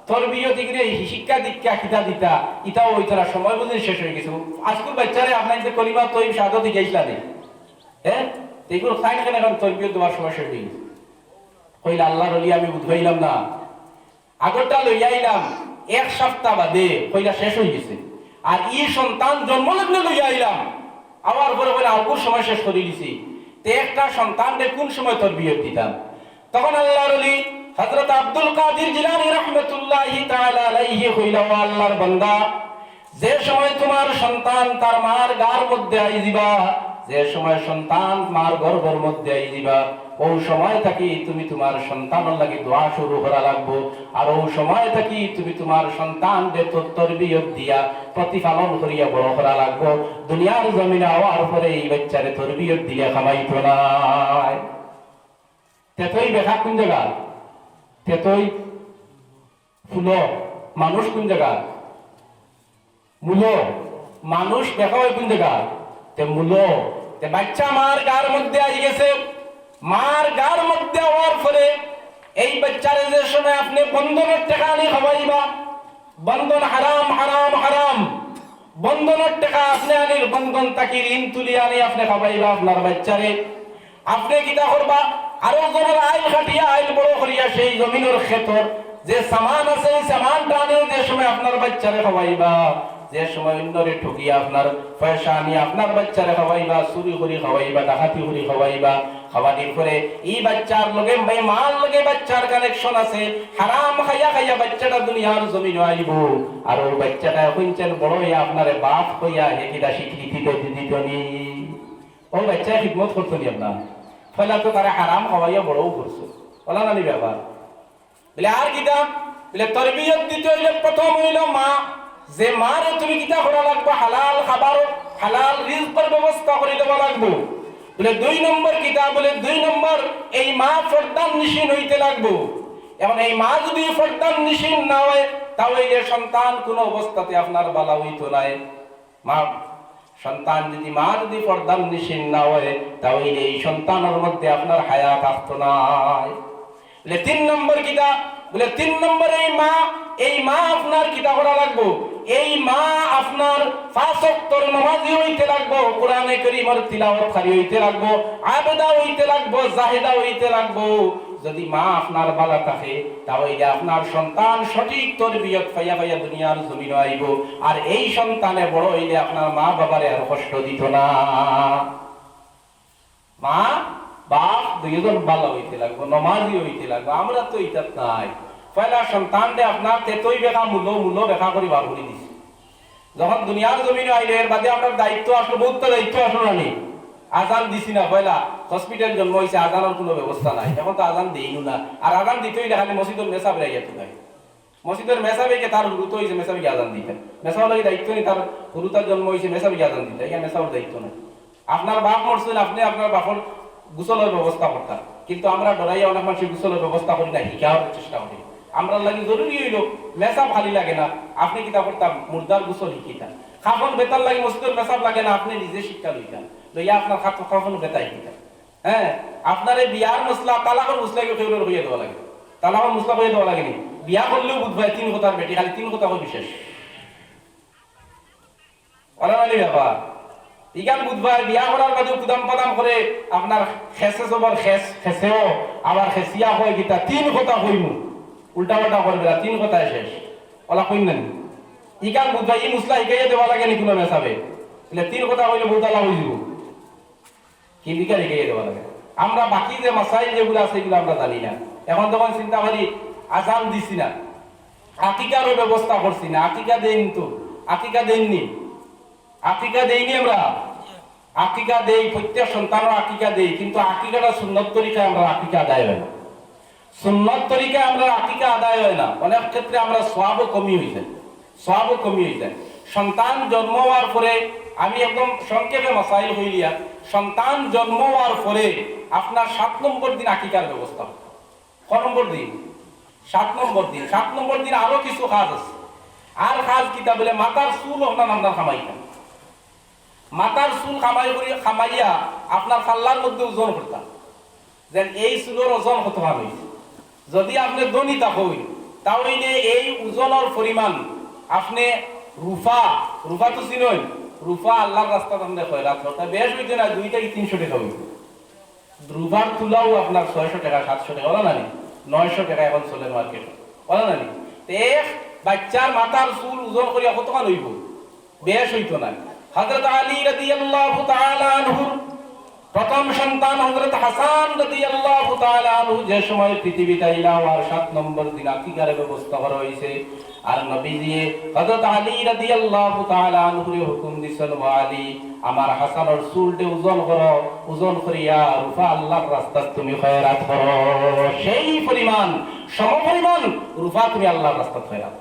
তরবিয়ত এগুলো শিক্ষা দীক্ষা কিতা দিতা ইটাও হইতো না, সময় বুঝে শেষ হয়ে গেছে। আজকুল বাচ্চারে আপনার যে কলিমা তৈব সাদত গেছিলা নেই, হ্যাঁ, এগুলো খাই না, এখন তরবিয়ত দেওয়ার সময় শেষ হয়ে গেছে। কইলা আল্লাহর ওলি, আমি বুঝাইলাম না, আগরটা লইয়া আইলাম এক সপ্তাহ বাদে, কইলা শেষ হয়ে গেছে, আর ই সন্তান জন্মলগ্নে লইয়া আইলাম, আবার পরে বলে আগুর সময় শেষ করে দিছি, তে একটা সন্তানকে কোন সময় তরবিয়ত দিতাম? তখন আল্লাহর ওলি হযরত আব্দুল কাদের জিলানী রাহমাতুল্লাহি তাআলা আলাইহি কইলা, আল্লাহর বান্দা, যে সময় তোমার সন্তান তার মার গার মধ্যে আই দিবা, যে সময় সন্তান মার গর্ভের মধ্যে আই দিবা, ও সময় থাকি তুমি তোমার সন্তানের লাগি দোয়া শুরু করা লাগবো, আর ও সময় থাকি তুমি তোমার সন্তানকে তরবিয়ত দিয়া প্রতিপালন করিয়া বড় করা লাগবো। দুনিয়ার জমিনে আওয়ার পরে এই বাচ্চারে তরবিয়ত দিয়া খামাইতো না। তেতই দেখা কোন জায়গা? তেতই ফুল মানুষ কোন জায়গা? মূল মানুষ দেখা হয় কোন জায়গা? তে মূল তে বাচ্চা মার গার মধ্যে আই গেছে, মার গার মধ্যে হওয়ার পরে এই বাচ্চারে যে সময় আপনি বন্ধনের টাকা আনি খাওয়াইবা, বন্ধন হারাম হারাম হারাম, বন্ধনের টাকা আপনি আনি বন্ধন তাকি ঋণ তুলি আনি আপনি খাওয়াইবা আপনার বাচ্চারে। আপনি কিতা করবা? আরো জনের আইল কাটিয়া আইল বড় করিয়া সেই জমিনের ক্ষেতর যে সামান আছে এই সামানটা আনি যে সময় আপনার বাচ্চারে খাওয়াইবা, যে সময় অন্যরে ঠকিয়া আপনার পয়সা আনি আপনার বাচ্চারে খাওয়াইবা, চুরি করে খাওয়াইবা, ডাকাতি করে খাওয়াইবা, খাওয়ানির পরে এই বাচ্চার লগে মার লগে বাচ্চার কানেকশন আছে, হারাম খাইয়া খাইয়া বাচ্চাটা দুনিয়ার জমিনে আইব, আর ওই বাচ্চাটা কইছেন বড় হইয়া আপনারে বাপ হইয়া হেকিটা স্বীকৃতি দিত নি, ও বাচ্চা খিদমত করতো নি আপনার, ফলে তো তারা হারাম খাওয়াইয়া বড়ও করছো, বলা নানি ব্যাপার। বলে আর কিতা? বলে তরবিয়ত দিতে হইলে প্রথম হইল মা, যে মারে তুমি কিতা করা লাগবে? হালাল খাবার, হালাল রিজকের ব্যবস্থা করে দেওয়া লাগবে। বলে দুই নম্বর কিতা? বলে দুই নম্বর এই মা ফরদান নিশিন হইতে লাগবে। এখন এই মা যদি ফরদান নিশিন না হয় তাহলে সন্তান কোন অবস্থাতে আপনার বালা হইতো নাই। মা সন্তান যদি মা যদি ফরদান নিশিন না হয় তাহলে এই সন্তানের মধ্যে আপনার হায়াত আসতো নাই। বলে তিন নম্বর কিতা? বলে তিন নম্বর এই মা আপনার কিতা করা লাগবো? এই মা আপনার 5 ওয়াক্তের নামাজি হইতে লাগবো, কোরআনে কারীমের তিলাওয়াতকারী হইতে লাগবো, আবেদা হইতে লাগবো, জাহিদা হইতে লাগবো। যদি মা আপনার ভালো থাকে তাহলে আপনার সন্তান সঠিক তরবিয়ত পাইয়া পাইয়া দুনিয়ার জমিনে আইব, আর এই সন্তানে বড় হইলে আপনার মা বাবারে আর কষ্ট দিত না। মা বাপ দুইজন ভালো হইতে লাগবো, নমাজি হইতে লাগবো। আমরা তো ইতাত নাই। পয়লা সন্তানকে আপনার তেতই বেকা মূল্য বেকা করে বার করে দিছে। যখন দুনিয়ার জমিনে আইলে এর বাদে আপনার দায়িত্ব আসলো, বহুত দায়িত্ব আসলো না। আজান দিছি না, পয়লা হসপিটাল জন্ম হয়েছে, আজানের কোনো ব্যবস্থা নাই, এখন তো আজান দিইনু না। আর আজান দিতেই খালি মসজিদের মেসাব রাইয়া তুই, মসজিদের মেসাবিকে তার গুরুত্ব হয়েছে মেসাবিকে আজান দিতে, মেসাব লাগে দায়িত্ব নেই, তার গুরুতার জন্ম হয়েছে মেসাবিকে আজান দিতে, এখানে মেসাবের দায়িত্ব নেই। আপনার বাপ মরছেন, আপনি আপনার বাপর গোসলের ব্যবস্থা করতাম, কিন্তু আমরা ডরাইয়া অনেক মানুষ গোসলের ব্যবস্থা করি না, শিখার চেষ্টা করি। আমরা লাগি জরুরি হইল মেসাব ভালি লাগে না, আপনি কিতা করতাম মুর্দার গোসল শিখিতাম। খাফন বেতার লাগে মসজিদের মেসাব লাগে না, আপনি নিজে শিক্ষা লইতাম, লইয়া আপনার খাফন বেতাই শিখান। হ্যাঁ, আপনার এই বিয়ার মশলা তালাকের মশলাকে কেউ হইয়া দেওয়া লাগে, তালাকের মশলা হইয়া দেওয়া লাগেনি। বিয়া করলেও বুধবাই 3 কথার বেটি, খালি 3 কথা বিশেষ অনামালি ব্যাপার। ইগান বুধবার বিয়া করার বাদে কুদাম পাদাম করে আপনার খেসে সবার খেসেও আবার খেসিয়া হয় গীতা 3 কথা কইমু, উল্টা পাল্টা করবে না, 3 কথায় শেষ ওলা কইন না। ইগান বুধবার ই মুসলা শিখাইয়া দেওয়া লাগে নি কোনো মেসাবে, 3 কথা কইলে বহুত আলা হয়ে যাব, কি বিকা শিখাইয়া দেওয়া লাগে। আমরা বাকি যে মাসাইল যেগুলো আছে এগুলো আমরা জানি না। এখন তখন চিন্তা করি আজান দিছি না, আকিকারও ব্যবস্থা করছি না, আকিকা দেইনি তো, আকিকা দেননি, আকিকা দেইনি আমরা, আকিকা দেই প্রত্যেক সন্তানও আকিকা দেই, কিন্তু আকিকাটা সুন্নত তরিকায় আমরা আকিকা আদায় হয় না, সুন্নত তরিকায় আমরা আকিকা আদায় হয় না। অনেক ক্ষেত্রে আমরা সওয়াবও কমি হয়ে যায়, সওয়াবও কমি হয়ে যায়। সন্তান জন্ম হওয়ার পরে আমি একদম সংক্ষেপে মাসাইল হইলিয়া, সন্তান জন্ম হওয়ার পরে আপনার 7 নম্বর দিন আকিকার ব্যবস্থা হয়। ক নম্বর দিন? 7 নম্বর দিন। 7 নম্বর দিন আরো কিছু কাজ আছে। আর কাজ কিতা বলে মাথার চুল আপনার খামাইতাম, মাথার চুল খামাইয়া আপনার পাল্লার মধ্যে ওজন করতাম, যেন এই চুলের ওজন কত ভালো হয়েছে। যদি আপনি দনিতা হই তাহলে এই ওজনের পরিমাণ আপনি রুফা তো চিনই, রুফা আল্লাহর রাস্তা আপনি খয়রাত করতে বেশ হইতে না 2 থেকে 300 টাকা হইবে। রুফার তুলাও আপনার 600 টাকা 700 টাকা ওলা নানি, 900 টাকা এখন চলে মার্কেট ওলা নানি। এক বাচ্চার মাথার চুল ওজন করিয়া কতক্ষণ হইব? বেশ হইতো না। হযরত আলী রাদিয়াল্লাহু তাআলা আনহু প্রথম সন্তান হযরত হাসান রাদিয়াল্লাহু তাআলা আনহু যে সময় পৃথিবীতে আইলা আর 7 নম্বর দিন আকিকার ব্যবস্থা করা হইছে। আর নবীজি হযরত আলী রাদিয়াল্লাহু তাআলা আনহুর হুকুম দিছেন, ওয়া আলী আমার হাসানের চুলটে ওজন করো, ওজন করিয়া রূপা আল্লাহর রাস্তায় তুমি খয়রাত করো, সেই পরিমাণ সমপরিমাণ রূপা তুমি আল্লাহর রাস্তায় খয়রাত